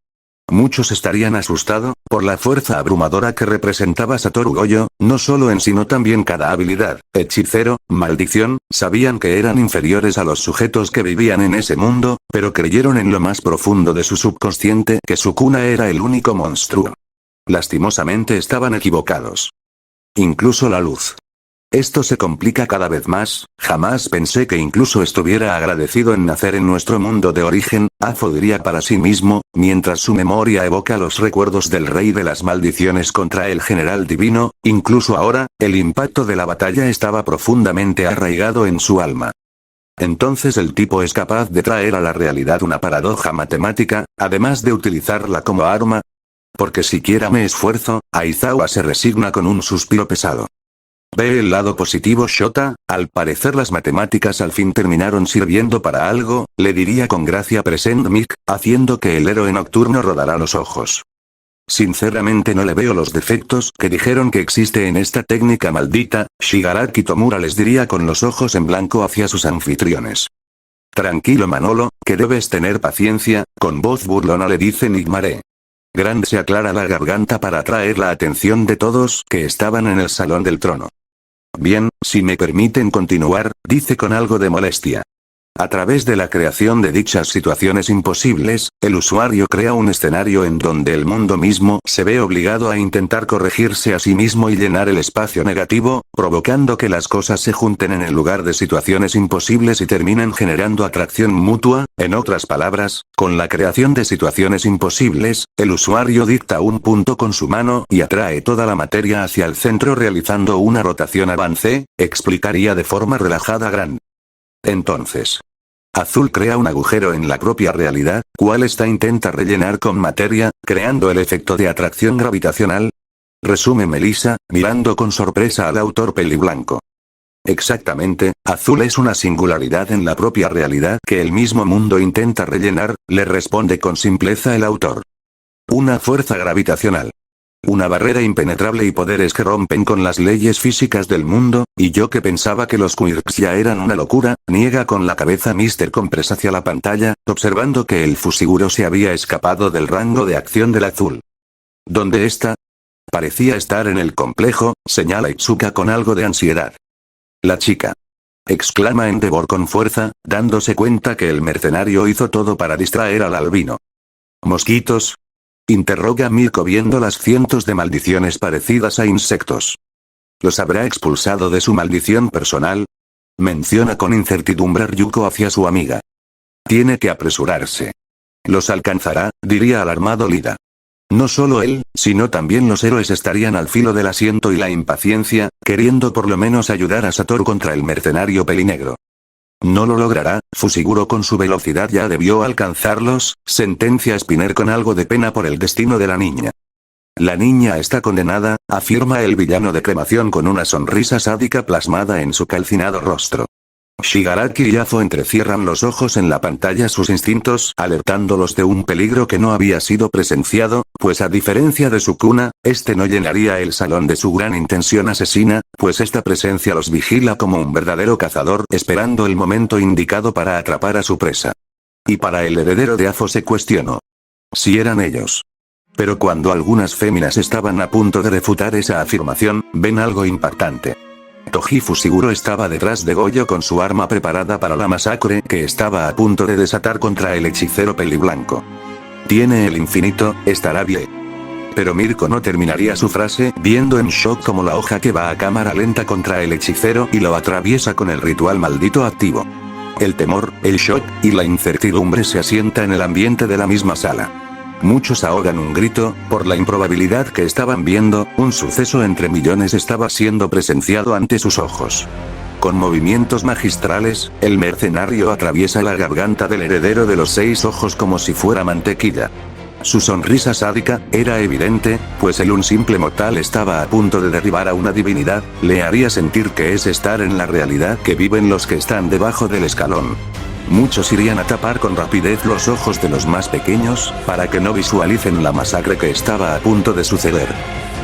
Muchos estarían asustados por la fuerza abrumadora que representaba Satoru Goyo, no solo en sino también cada habilidad, hechicero, maldición, sabían que eran inferiores a los sujetos que vivían en ese mundo, pero creyeron en lo más profundo de su subconsciente que Sukuna era el único monstruo. Lastimosamente estaban equivocados. Incluso la luz. Esto se complica cada vez más, jamás pensé que incluso estuviera agradecido en nacer en nuestro mundo de origen, Afo diría para sí mismo, mientras su memoria evoca los recuerdos del rey de las maldiciones contra el general divino, incluso ahora, el impacto de la batalla estaba profundamente arraigado en su alma. Entonces el tipo es capaz de traer a la realidad una paradoja matemática, además de utilizarla como arma. Porque siquiera me esfuerzo, Aizawa se resigna con un suspiro pesado. Ve el lado positivo Shota, al parecer las matemáticas al fin terminaron sirviendo para algo, le diría con gracia Present Mic, haciendo que el héroe nocturno rodara los ojos. Sinceramente no le veo los defectos que dijeron que existe en esta técnica maldita, Shigaraki Tomura les diría con los ojos en blanco hacia sus anfitriones. Tranquilo Manolo, que debes tener paciencia, con voz burlona le dice Nigmare. Grand se aclara la garganta para atraer la atención de todos que estaban en el salón del trono. Bien, si me permiten continuar, dice con algo de molestia. A través de la creación de dichas situaciones imposibles, el usuario crea un escenario en donde el mundo mismo se ve obligado a intentar corregirse a sí mismo y llenar el espacio negativo, provocando que las cosas se junten en el lugar de situaciones imposibles y terminen generando atracción mutua. En otras palabras, con la creación de situaciones imposibles, el usuario dicta un punto con su mano y atrae toda la materia hacia el centro realizando una rotación avance, explicaría de forma relajada Gran. Entonces, Azul crea un agujero en la propia realidad, cual esta intenta rellenar con materia, creando el efecto de atracción gravitacional. Resume Melissa, mirando con sorpresa al autor peliblanco. Exactamente, Azul es una singularidad en la propia realidad que el mismo mundo intenta rellenar, le responde con simpleza el autor. Una fuerza gravitacional. Una barrera impenetrable y poderes que rompen con las leyes físicas del mundo, y yo que pensaba que los quirks ya eran una locura, niega con la cabeza Mr. Compress hacia la pantalla, observando que el Fushiguro se había escapado del rango de acción del Azul. ¿Dónde está? Parecía estar en el complejo, señala Itsuka con algo de ansiedad. La chica. Exclama Endeavor con fuerza, dándose cuenta que el mercenario hizo todo para distraer al albino. ¿Mosquitos? Interroga Mirko viendo las cientos de maldiciones parecidas a insectos. ¿Los habrá expulsado de su maldición personal? Menciona con incertidumbre Ryuko hacia su amiga. Tiene que apresurarse. Los alcanzará, diría alarmado Lida. No solo él, sino también los héroes estarían al filo del asiento y la impaciencia, queriendo por lo menos ayudar a Satoru contra el mercenario pelinegro. No lo logrará, Fushiguro con su velocidad ya debió alcanzarlos, sentencia Spinner con algo de pena por el destino de la niña. La niña está condenada, afirma el villano de cremación con una sonrisa sádica plasmada en su calcinado rostro. Shigaraki y Afo entrecierran los ojos en la pantalla sus instintos alertándolos de un peligro que no había sido presenciado, pues a diferencia de Sukuna, este no llenaría el salón de su gran intención asesina, pues esta presencia los vigila como un verdadero cazador esperando el momento indicado para atrapar a su presa. Y para el heredero de Afo se cuestionó si eran ellos. Pero cuando algunas féminas estaban a punto de refutar esa afirmación, ven algo impactante. Toji Fushiguro estaba detrás de Goyo con su arma preparada para la masacre que estaba a punto de desatar contra el hechicero peliblanco. Tiene el infinito, estará bien. Pero Mirko no terminaría su frase, viendo en shock como la hoja que va a cámara lenta contra el hechicero y lo atraviesa con el ritual maldito activo. El temor, el shock, y la incertidumbre se asienta en el ambiente de la misma sala. Muchos ahogan un grito, por la improbabilidad que estaban viendo, un suceso entre millones estaba siendo presenciado ante sus ojos. Con movimientos magistrales, el mercenario atraviesa la garganta del heredero de los 6 ojos como si fuera mantequilla. Su sonrisa sádica, era evidente, pues un simple mortal estaba a punto de derribar a una divinidad, le haría sentir que es estar en la realidad que viven los que están debajo del escalón. Muchos irían a tapar con rapidez los ojos de los más pequeños, para que no visualicen la masacre que estaba a punto de suceder.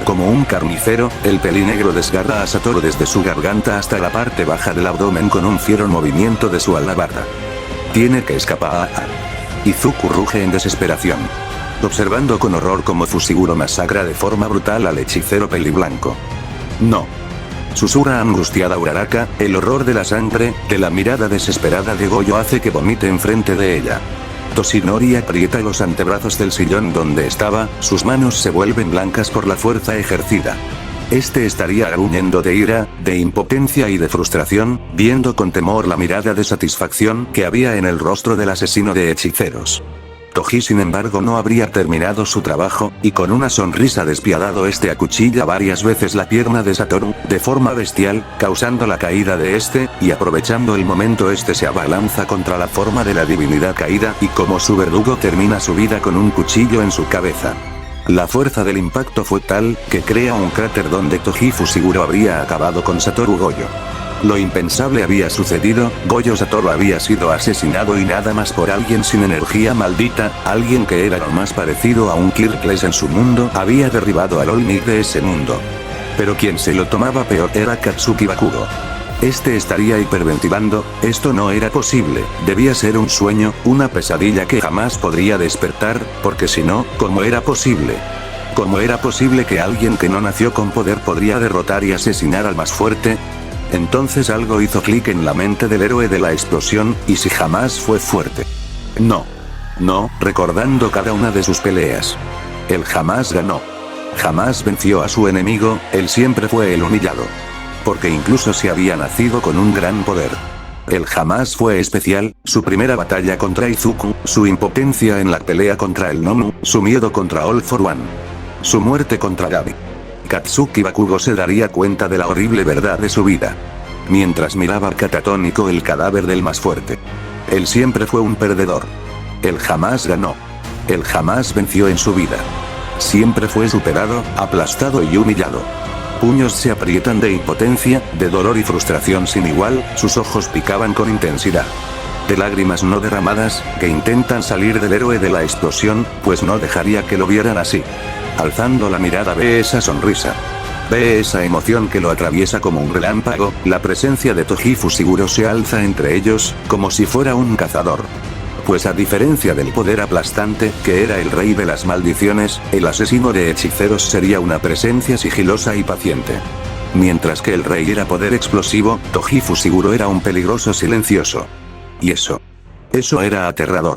Como un carnicero, el pelinegro desgarra a Satoru desde su garganta hasta la parte baja del abdomen con un fiero movimiento de su alabarda. Tiene que escapar. Izuku ruge en desesperación. Observando con horror cómo Fushiguro masacra de forma brutal al hechicero peliblanco. No. Susurra angustiada Uraraka, el horror de la sangre, de la mirada desesperada de Goyo hace que vomite enfrente de ella. Toshinori aprieta los antebrazos del sillón donde estaba, sus manos se vuelven blancas por la fuerza ejercida. Este estaría gruñendo de ira, de impotencia y de frustración, viendo con temor la mirada de satisfacción que había en el rostro del asesino de hechiceros. Toji sin embargo no habría terminado su trabajo, y con una sonrisa despiadado este acuchilla varias veces la pierna de Satoru, de forma bestial, causando la caída de este, y aprovechando el momento este se abalanza contra la forma de la divinidad caída y como su verdugo termina su vida con un cuchillo en su cabeza. La fuerza del impacto fue tal, que crea un cráter donde Toji Fushiguro habría acabado con Satoru Gojo. Lo impensable había sucedido, Gojo Satoru había sido asesinado y nada más por alguien sin energía maldita, alguien que era lo más parecido a un Kirkles en su mundo, había derribado al All Might de ese mundo. Pero quien se lo tomaba peor era Katsuki Bakugo. Este estaría hiperventilando, esto no era posible, debía ser un sueño, una pesadilla que jamás podría despertar, porque si no, ¿cómo era posible? ¿Cómo era posible que alguien que no nació con poder podría derrotar y asesinar al más fuerte? Entonces algo hizo clic en la mente del héroe de la explosión, y si jamás fue fuerte. No, recordando cada una de sus peleas. Él jamás ganó. Jamás venció a su enemigo, él siempre fue el humillado. Porque incluso si había nacido con un gran poder. Él jamás fue especial, su primera batalla contra Izuku, su impotencia en la pelea contra el Nomu, su miedo contra All for One. Su muerte contra Gabi. Katsuki Bakugo se daría cuenta de la horrible verdad de su vida. Mientras miraba catatónico el cadáver del más fuerte. Él siempre fue un perdedor. Él jamás ganó. Él jamás venció en su vida. Siempre fue superado, aplastado y humillado. Puños se aprietan de impotencia, de dolor y frustración sin igual, sus ojos picaban con intensidad. De lágrimas no derramadas, que intentan salir del héroe de la explosión, pues no dejaría que lo vieran así. Alzando la mirada ve esa sonrisa. Ve esa emoción que lo atraviesa como un relámpago, la presencia de Toji Fushiguro se alza entre ellos, como si fuera un cazador. Pues a diferencia del poder aplastante, que era el rey de las maldiciones, el asesino de hechiceros sería una presencia sigilosa y paciente. Mientras que el rey era poder explosivo, Toji Fushiguro era un peligroso silencioso. Y eso era aterrador.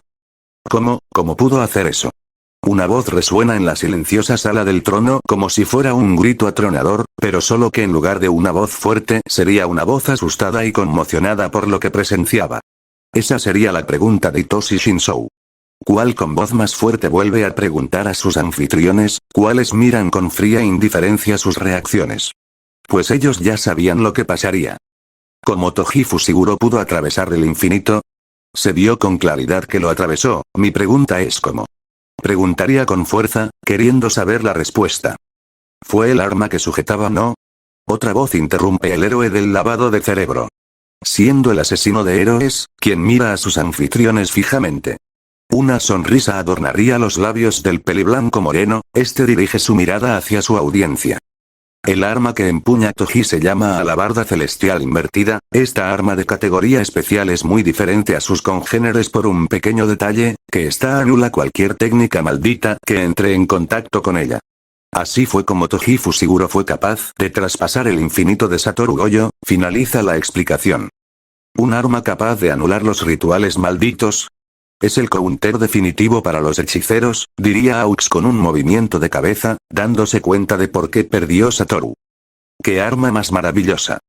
¿Cómo pudo hacer eso? Una voz resuena en la silenciosa sala del trono como si fuera un grito atronador, pero solo que en lugar de una voz fuerte sería una voz asustada y conmocionada por lo que presenciaba. Esa sería la pregunta de Hitoshi Shinzou. ¿Cuál con voz más fuerte vuelve a preguntar a sus anfitriones, cuáles miran con fría indiferencia sus reacciones? Pues ellos ya sabían lo que pasaría. ¿Cómo Toji Fushiguro pudo atravesar el infinito? Se vio con claridad que lo atravesó, mi pregunta es ¿cómo? Preguntaría con fuerza, queriendo saber la respuesta. ¿Fue el arma que sujetaba no? Otra voz interrumpe el héroe del lavado de cerebro. Siendo el asesino de héroes, quien mira a sus anfitriones fijamente. Una sonrisa adornaría los labios del peliblanco moreno, este dirige su mirada hacia su audiencia. El arma que empuña Toji se llama alabarda celestial invertida, esta arma de categoría especial es muy diferente a sus congéneres por un pequeño detalle, que esta anula cualquier técnica maldita que entre en contacto con ella. Así fue como Toji Fushiguro fue capaz de traspasar el infinito de Satoru Gojo, finaliza la explicación. Un arma capaz de anular los rituales malditos. Es el counter definitivo para los hechiceros, diría Aux con un movimiento de cabeza, dándose cuenta de por qué perdió Satoru. ¡Qué arma más maravillosa!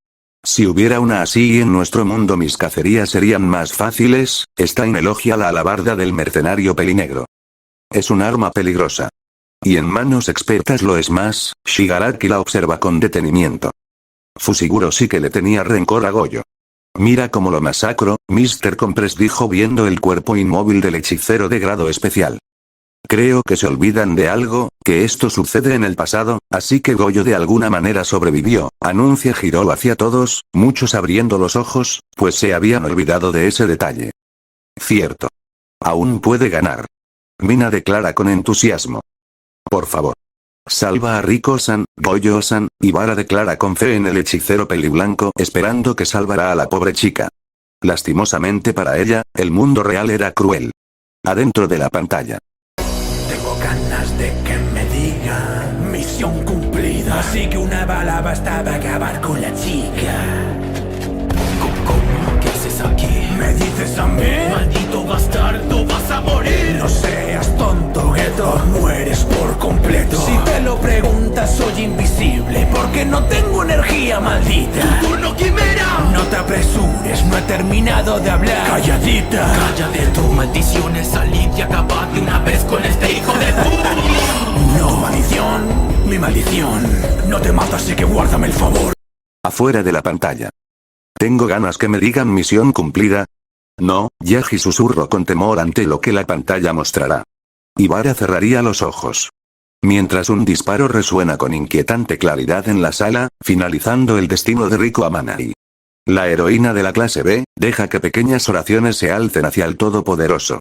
Si hubiera una así en nuestro mundo mis cacerías serían más fáciles, Stein elogia la alabarda del mercenario pelinegro. Es un arma peligrosa. Y en manos expertas lo es más, Shigaraki la observa con detenimiento. Fushiguro sí que le tenía rencor a Gojo. Mira cómo lo masacro, Mr. Compress dijo viendo el cuerpo inmóvil del hechicero de grado especial. Creo que se olvidan de algo, que esto sucede en el pasado, así que Gojo de alguna manera sobrevivió, anuncia Hiro hacia todos, muchos abriendo los ojos, pues se habían olvidado de ese detalle. Cierto. Aún puede ganar. Mina declara con entusiasmo. Por favor. Salva a Riko-san, Gojo-san, y Bara declara con fe en el hechicero peliblanco esperando que salvará a la pobre chica. Lastimosamente para ella, el mundo real era cruel. Adentro de la pantalla. Tengo ganas de que me digan misión cumplida. Así que una bala bastaba acabar con la chica. ¿Cómo? ¿Qué haces aquí? ¿Me dices a mí? Maldito bastardo, vas a morir. No seas tonto, Geto, mueres por completo. Si te lo preguntas soy invisible, porque no tengo energía, maldita. ¡Tu turno, quimera! No te apresures, no he terminado de hablar. Calladita. Calla de tu maldición, es salir y acabar de una vez con este hijo de puta. No, maldición, mi maldición. No te mato, así que guárdame el favor. Afuera de la pantalla. Tengo ganas que me digan misión cumplida. No, Yaji susurró con temor ante lo que la pantalla mostrará. Ibara cerraría los ojos. Mientras un disparo resuena con inquietante claridad en la sala, finalizando el destino de Riko Amanari. La heroína de la clase B, deja que pequeñas oraciones se alcen hacia el Todopoderoso.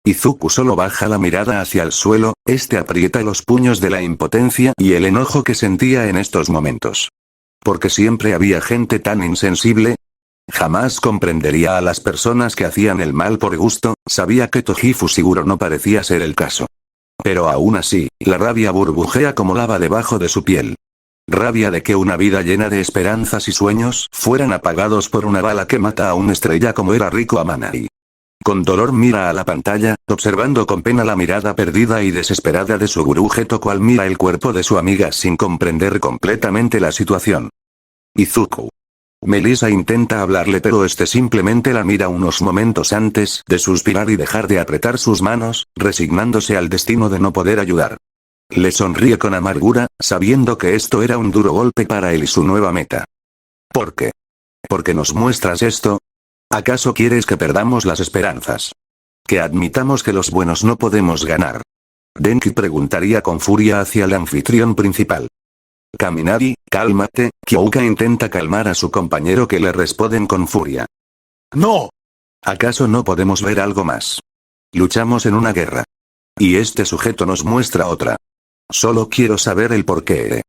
Izuku solo baja la mirada hacia el suelo, este aprieta los puños de la impotencia y el enojo que sentía en estos momentos. Porque siempre había gente tan insensible. Jamás comprendería a las personas que hacían el mal por gusto, sabía que Toji Fushiguro no parecía ser el caso. Pero aún así, la rabia burbujea como lava debajo de su piel. Rabia de que una vida llena de esperanzas y sueños fueran apagados por una bala que mata a una estrella como era Riko Amanari. Con dolor mira a la pantalla, observando con pena la mirada perdida y desesperada de su gurú Geto, cual mira el cuerpo de su amiga sin comprender completamente la situación. Izuku. Melissa intenta hablarle, pero este simplemente la mira unos momentos antes de suspirar y dejar de apretar sus manos, resignándose al destino de no poder ayudar. Le sonríe con amargura, sabiendo que esto era un duro golpe para él y su nueva meta. ¿Por qué? ¿Por qué nos muestras esto? ¿Acaso quieres que perdamos las esperanzas? ¿Que admitamos que los buenos no podemos ganar? Denki preguntaría con furia hacia el anfitrión principal. Kaminari, cálmate. Kyouka intenta calmar a su compañero, que le responden con furia. ¡No! ¿Acaso no podemos ver algo más? Luchamos en una guerra. Y este sujeto nos muestra otra. Solo quiero saber el porqué.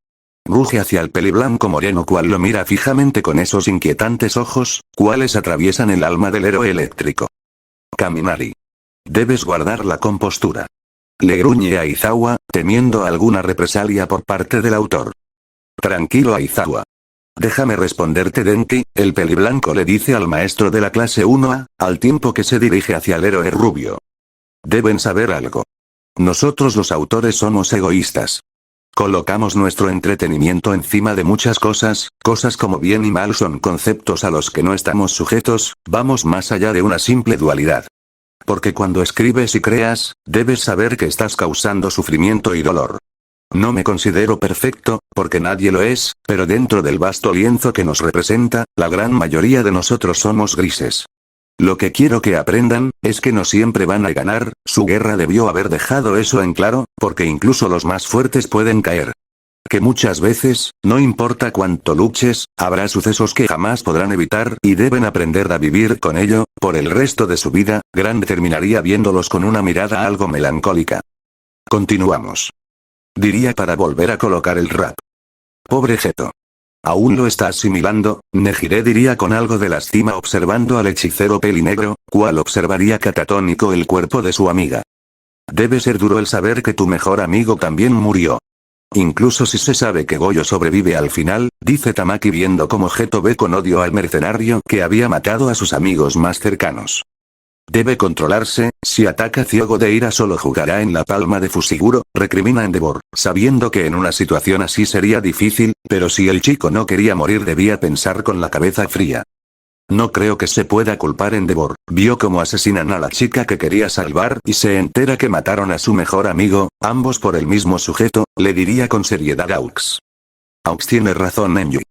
Ruge hacia el peliblanco moreno, cual lo mira fijamente con esos inquietantes ojos, cuales atraviesan el alma del héroe eléctrico. Kaminari. Debes guardar la compostura. Le gruñe a Aizawa, temiendo alguna represalia por parte del autor. Tranquilo, Aizawa. Déjame responderte, Denki, el peliblanco le dice al maestro de la clase 1A, al tiempo que se dirige hacia el héroe rubio. Deben saber algo. Nosotros los autores somos egoístas. Colocamos nuestro entretenimiento encima de muchas cosas, cosas como bien y mal son conceptos a los que no estamos sujetos, vamos más allá de una simple dualidad. Porque cuando escribes y creas, debes saber que estás causando sufrimiento y dolor. No me considero perfecto, porque nadie lo es, pero dentro del vasto lienzo que nos representa, la gran mayoría de nosotros somos grises. Lo que quiero que aprendan, es que no siempre van a ganar, su guerra debió haber dejado eso en claro, porque incluso los más fuertes pueden caer. Que muchas veces, no importa cuánto luches, habrá sucesos que jamás podrán evitar y deben aprender a vivir con ello, por el resto de su vida. Grande terminaría viéndolos con una mirada algo melancólica. Continuamos. Diría para volver a colocar el rap. Pobre Geto. Aún lo está asimilando, Nejire diría con algo de lastima observando al hechicero pelinegro, cual observaría catatónico el cuerpo de su amiga. Debe ser duro el saber que tu mejor amigo también murió. Incluso si se sabe que Goyo sobrevive al final, dice Tamaki viendo cómo Geto ve con odio al mercenario que había matado a sus amigos más cercanos. Debe controlarse, si ataca ciego de ira solo jugará en la palma de Fushiguro, recrimina Endeavor, sabiendo que en una situación así sería difícil, pero si el chico no quería morir debía pensar con la cabeza fría. No creo que se pueda culpar Endeavor, vio cómo asesinan a la chica que quería salvar y se entera que mataron a su mejor amigo, ambos por el mismo sujeto, le diría con seriedad Aux. Aux tiene razón, Enyu.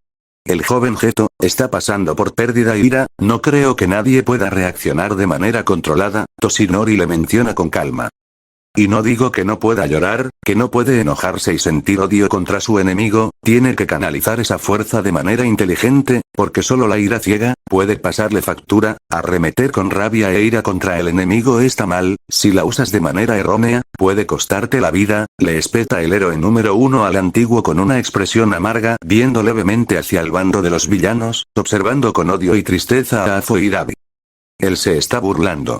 El joven Geto, está pasando por pérdida e ira, no creo que nadie pueda reaccionar de manera controlada, Toshinori le menciona con calma. Y no digo que no pueda llorar, que no puede enojarse y sentir odio contra su enemigo, tiene que canalizar esa fuerza de manera inteligente, porque solo la ira ciega, puede pasarle factura, arremeter con rabia e ira contra el enemigo está mal, si la usas de manera errónea, puede costarte la vida, le espeta el héroe número 1 al antiguo con una expresión amarga, viendo levemente hacia el bando de los villanos, observando con odio y tristeza a Afo y Dabi. Él se está burlando.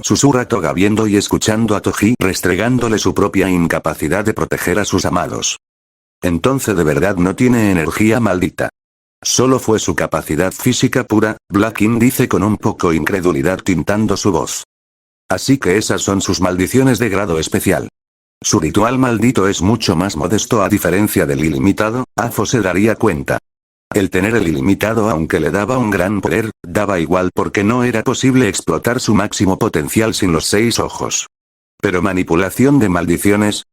Susurra Toga viendo y escuchando a Toji restregándole su propia incapacidad de proteger a sus amados. Entonces de verdad no tiene energía, maldita. Solo fue su capacidad física pura, Blackin dice con un poco incredulidad tintando su voz. Así que esas son sus maldiciones de grado especial. Su ritual maldito es mucho más modesto a diferencia del ilimitado, Afo se daría cuenta. El tener el ilimitado, aunque le daba un gran poder, daba igual porque no era posible explotar su máximo potencial sin los 6 ojos. Pero manipulación de maldiciones.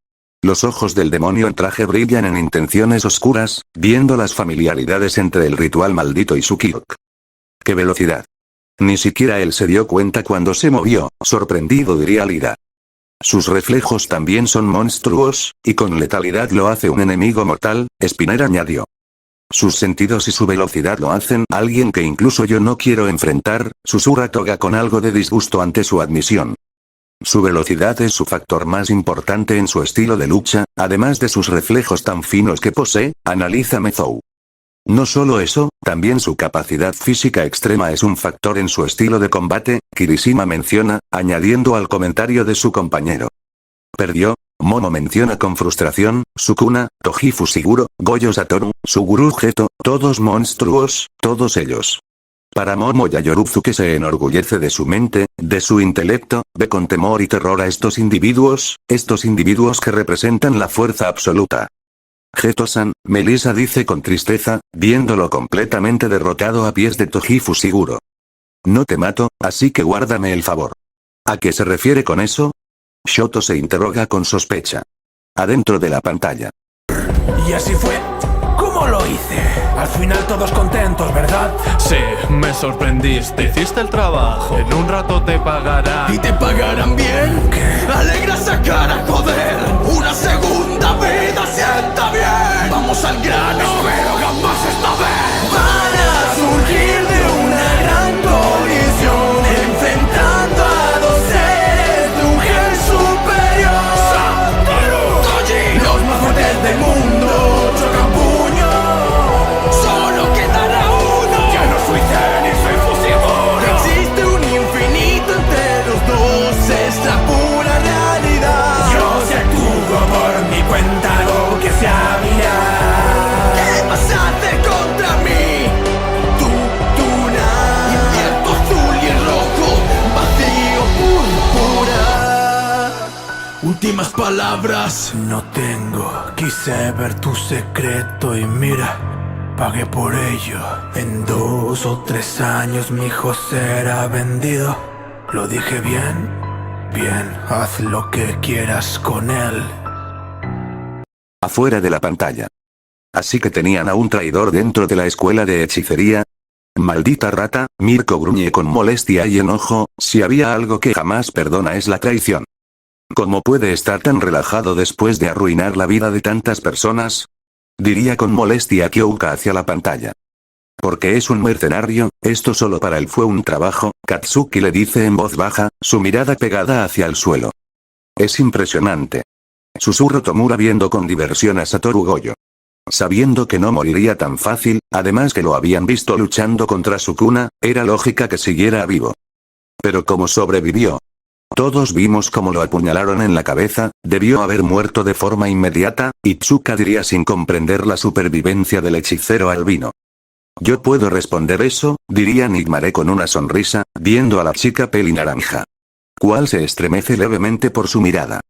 Los ojos del demonio en traje brillan en intenciones oscuras, viendo las familiaridades entre el ritual maldito y su Kyok. ¡Qué velocidad! Ni siquiera él se dio cuenta cuando se movió, sorprendido diría Lida. Sus reflejos también son monstruos, y con letalidad lo hace un enemigo mortal, Spinner añadió. Sus sentidos y su velocidad lo hacen alguien que incluso yo no quiero enfrentar, susurra Toga con algo de disgusto ante su admisión. Su velocidad es su factor más importante en su estilo de lucha, además de sus reflejos tan finos que posee, analiza Mezou. No solo eso, también su capacidad física extrema es un factor en su estilo de combate, Kirishima menciona, añadiendo al comentario de su compañero. Perdió. Momo menciona con frustración, Sukuna, Toji Fushiguro, Goyo Satoru, Suguru Geto, todos monstruos, todos ellos. Para Momo Yaoyorozu, que se enorgullece de su mente, de su intelecto, ve con temor y terror a estos individuos que representan la fuerza absoluta. Geto-san, Melissa dice con tristeza, viéndolo completamente derrotado a pies de Toji Fushiguro. No te mato, así que guárdame el favor. ¿A qué se refiere con eso? Shoto se interroga con sospecha. Adentro de la pantalla. Y así fue. ¿Cómo lo hice? Al final todos contentos, ¿verdad? Sí, me sorprendiste. Hiciste el trabajo. En un rato te pagarán. ¿Y te pagarán bien? ¿Qué? Alegra esa cara, joder. Una segunda vida sienta bien. Vamos al grano. Espero jamás esta vez. Van a surgir de una gran colisión, enfrentando a dos seres de un gen superior. Los más fuertes del mundo chocan puños. Solo quedará uno. Ya no soy Zen y soy fusilador. Existe un infinito entre los dos, es la pura realidad. Yo se actúo por mi cuenta, lo que sea mirar. ¿Qué vas a hacer contra mí? Tuna. Invierto azul y el rojo. Vacío púrpura. Últimas palabras. No tengo, quise ver tu secreto y mira, pagué por ello. En 2 o 3 años mi hijo será vendido. ¿Lo dije bien? Bien, haz lo que quieras con él. Afuera de la pantalla. Así que tenían a un traidor dentro de la escuela de hechicería. Maldita rata, Mirko gruñe con molestia y enojo, si había algo que jamás perdona es la traición. ¿Cómo puede estar tan relajado después de arruinar la vida de tantas personas? Diría con molestia Kyouka hacia la pantalla. Porque es un mercenario, esto solo para él fue un trabajo, Katsuki le dice en voz baja, su mirada pegada hacia el suelo. Es impresionante. Susurro Tomura viendo con diversión a Satoru Goyo. Sabiendo que no moriría tan fácil, además que lo habían visto luchando contra Sukuna, era lógica que siguiera vivo. Pero ¿cómo sobrevivió? Todos vimos cómo lo apuñalaron en la cabeza, debió haber muerto de forma inmediata, Itsuka diría sin comprender la supervivencia del hechicero albino. Yo puedo responder eso, diría Nigmare con una sonrisa, viendo a la chica pelinaranja. Cual se estremece levemente por su mirada.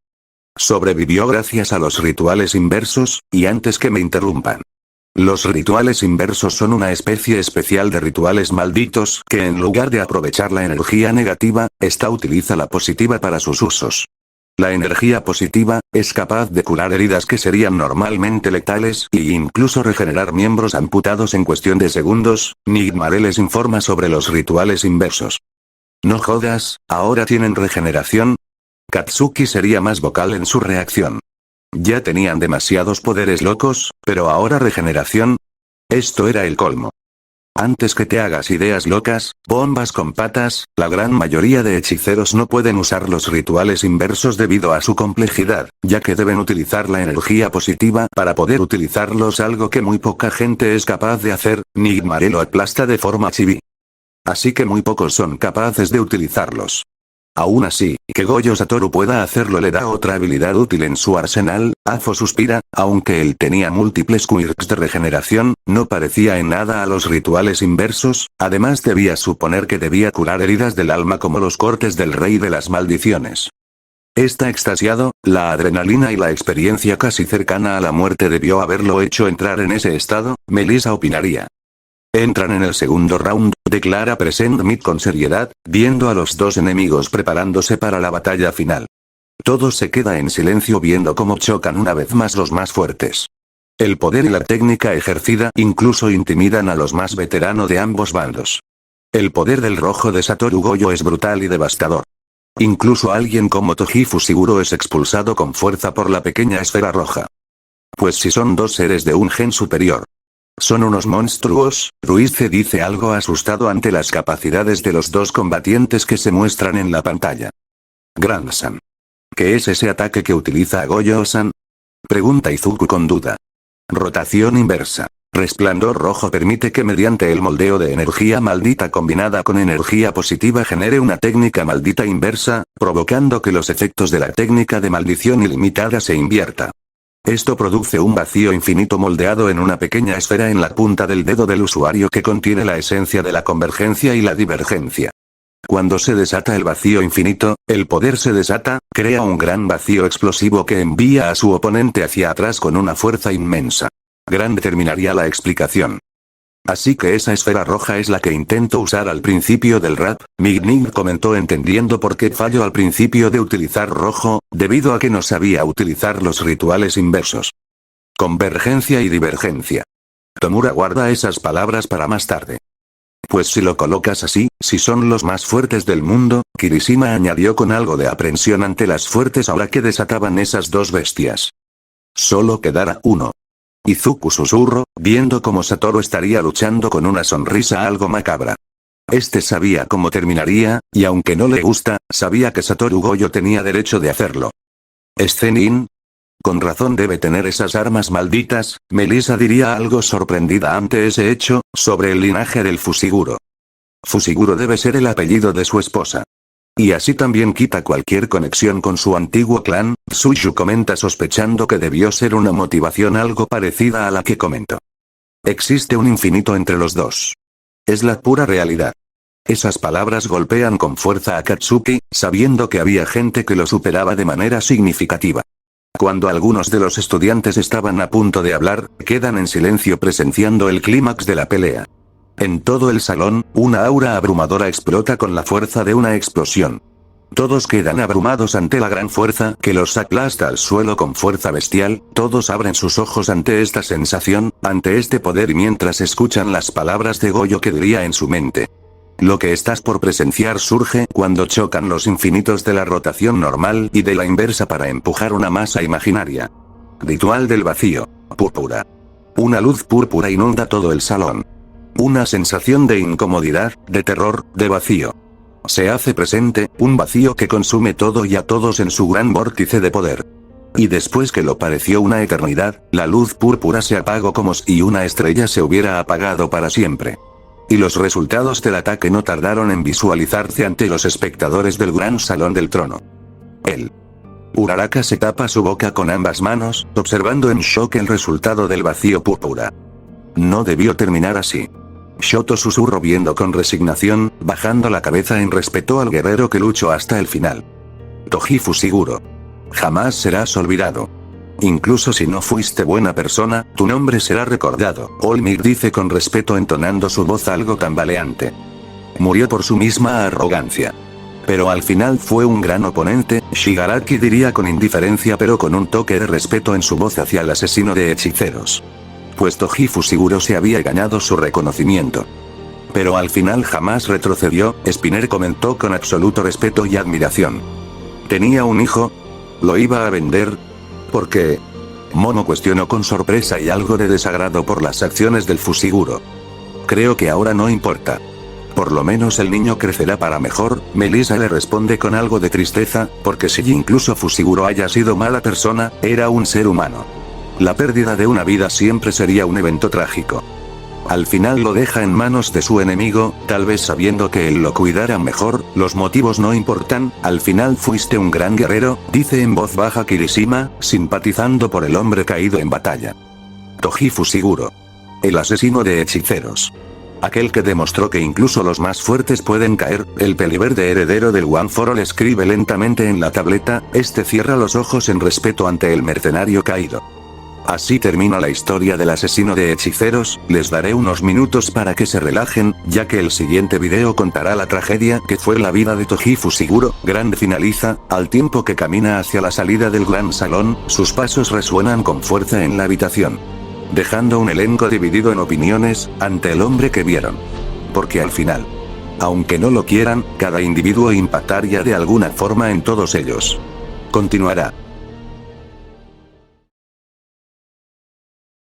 Sobrevivió gracias a los rituales inversos, y antes que me interrumpan. Los rituales inversos son una especie especial de rituales malditos que en lugar de aprovechar la energía negativa, esta utiliza la positiva para sus usos. La energía positiva es capaz de curar heridas que serían normalmente letales y incluso regenerar miembros amputados en cuestión de segundos. Nigmare les informa sobre los rituales inversos. No jodas, ¿ahora tienen regeneración? Katsuki sería más vocal en su reacción. Ya tenían demasiados poderes locos, pero ahora regeneración. Esto era el colmo. Antes que te hagas ideas locas, bombas con patas, la gran mayoría de hechiceros no pueden usar los rituales inversos debido a su complejidad, ya que deben utilizar la energía positiva para poder utilizarlos, algo que muy poca gente es capaz de hacer. Nigmare lo aplasta de forma chibi. Así que muy pocos son capaces de utilizarlos. Aún así, que Goyo Satoru pueda hacerlo le da otra habilidad útil en su arsenal. Afo suspira, aunque él tenía múltiples quirks de regeneración, no parecía en nada a los rituales inversos, además debía suponer que debía curar heridas del alma como los cortes del rey de las maldiciones. Está extasiado, la adrenalina y la experiencia casi cercana a la muerte debió haberlo hecho entrar en ese estado, Melissa opinaría. Entran en el segundo round, declara Present Mid con seriedad, viendo a los dos enemigos preparándose para la batalla final. Todo se queda en silencio viendo cómo chocan una vez más los más fuertes. El poder y la técnica ejercida incluso intimidan a los más veteranos de ambos bandos. El poder del rojo de Satoru Gojo es brutal y devastador. Incluso alguien como Toji Fushiguro es expulsado con fuerza por la pequeña esfera roja. Pues si son dos seres de un gen superior. Son unos monstruos, Ruize dice algo asustado ante las capacidades de los dos combatientes que se muestran en la pantalla. Grand-san. ¿Qué es ese ataque que utiliza Gojo-san? Pregunta Izuku con duda. Rotación inversa. Resplandor rojo permite que mediante el moldeo de energía maldita combinada con energía positiva genere una técnica maldita inversa, provocando que los efectos de la técnica de maldición ilimitada se invierta. Esto produce un vacío infinito moldeado en una pequeña esfera en la punta del dedo del usuario que contiene la esencia de la convergencia y la divergencia. Cuando se desata el vacío infinito, el poder se desata, crea un gran vacío explosivo que envía a su oponente hacia atrás con una fuerza inmensa. Grande terminaría la explicación. Así que esa esfera roja es la que intento usar al principio del rap, Mig comentó entendiendo por qué fallo al principio de utilizar rojo, debido a que no sabía utilizar los rituales inversos. Convergencia y divergencia. Tomura guarda esas palabras para más tarde. Pues si lo colocas así, si son los más fuertes del mundo, Kirishima añadió con algo de aprensión ante las fuertes aura que desataban esas dos bestias. Solo quedara uno. Izuku susurró, viendo cómo Satoru estaría luchando con una sonrisa algo macabra. Este sabía cómo terminaría, y aunque no le gusta, sabía que Satoru Gojo tenía derecho de hacerlo. ¿Zenin? Con razón debe tener esas armas malditas, Melissa diría algo sorprendida ante ese hecho, sobre el linaje del Fushiguro. Fushiguro debe ser el apellido de su esposa. Y así también quita cualquier conexión con su antiguo clan, Tsuyu comenta sospechando que debió ser una motivación algo parecida a la que comentó. Existe un infinito entre los dos. Es la pura realidad. Esas palabras golpean con fuerza a Katsuki, sabiendo que había gente que lo superaba de manera significativa. Cuando algunos de los estudiantes estaban a punto de hablar, quedan en silencio presenciando el clímax de la pelea. En todo el salón, una aura abrumadora explota con la fuerza de una explosión. Todos quedan abrumados ante la gran fuerza que los aplasta al suelo con fuerza bestial, todos abren sus ojos ante esta sensación, ante este poder y mientras escuchan las palabras de Gojo que diría en su mente. Lo que estás por presenciar surge cuando chocan los infinitos de la rotación normal y de la inversa para empujar una masa imaginaria. Ritual del vacío. Púrpura. Una luz púrpura inunda todo el salón. Una sensación de incomodidad, de terror, de vacío. Se hace presente, un vacío que consume todo y a todos en su gran vórtice de poder. Y después que lo pareció una eternidad, la luz púrpura se apagó como si una estrella se hubiera apagado para siempre. Y los resultados del ataque no tardaron en visualizarse ante los espectadores del gran salón del trono. El Uraraka se tapa su boca con ambas manos, observando en shock el resultado del vacío púrpura. No debió terminar así. Shoto susurró viendo con resignación, bajando la cabeza en respeto al guerrero que luchó hasta el final. Toji Fushiguro. Jamás serás olvidado. Incluso si no fuiste buena persona, tu nombre será recordado, Olmir dice con respeto entonando su voz algo tambaleante. Murió por su misma arrogancia. Pero al final fue un gran oponente, Shigaraki diría con indiferencia pero con un toque de respeto en su voz hacia el asesino de hechiceros. Pues Toji Fushiguro se había ganado su reconocimiento. Pero al final jamás retrocedió, Spinner comentó con absoluto respeto y admiración. ¿Tenía un hijo? ¿Lo iba a vender? ¿Por qué? Momo cuestionó con sorpresa y algo de desagrado por las acciones del Fushiguro. Creo que ahora no importa. Por lo menos el niño crecerá para mejor, Melissa le responde con algo de tristeza, porque si incluso Fushiguro haya sido mala persona, era un ser humano. La pérdida de una vida siempre sería un evento trágico. Al final lo deja en manos de su enemigo, tal vez sabiendo que él lo cuidará mejor, los motivos no importan, al final fuiste un gran guerrero, dice en voz baja Kirishima, simpatizando por el hombre caído en batalla. Toji Fushiguro. El asesino de hechiceros. Aquel que demostró que incluso los más fuertes pueden caer, el peliverde heredero del One for All escribe lentamente en la tableta, este cierra los ojos en respeto ante el mercenario caído. Así termina la historia del asesino de hechiceros, les daré unos minutos para que se relajen, ya que el siguiente video contará la tragedia que fue la vida de Toji Fushiguro. Grande finaliza, al tiempo que camina hacia la salida del gran salón, sus pasos resuenan con fuerza en la habitación, dejando un elenco dividido en opiniones, ante el hombre que vieron. Porque al final, aunque no lo quieran, cada individuo impactaría de alguna forma en todos ellos. Continuará.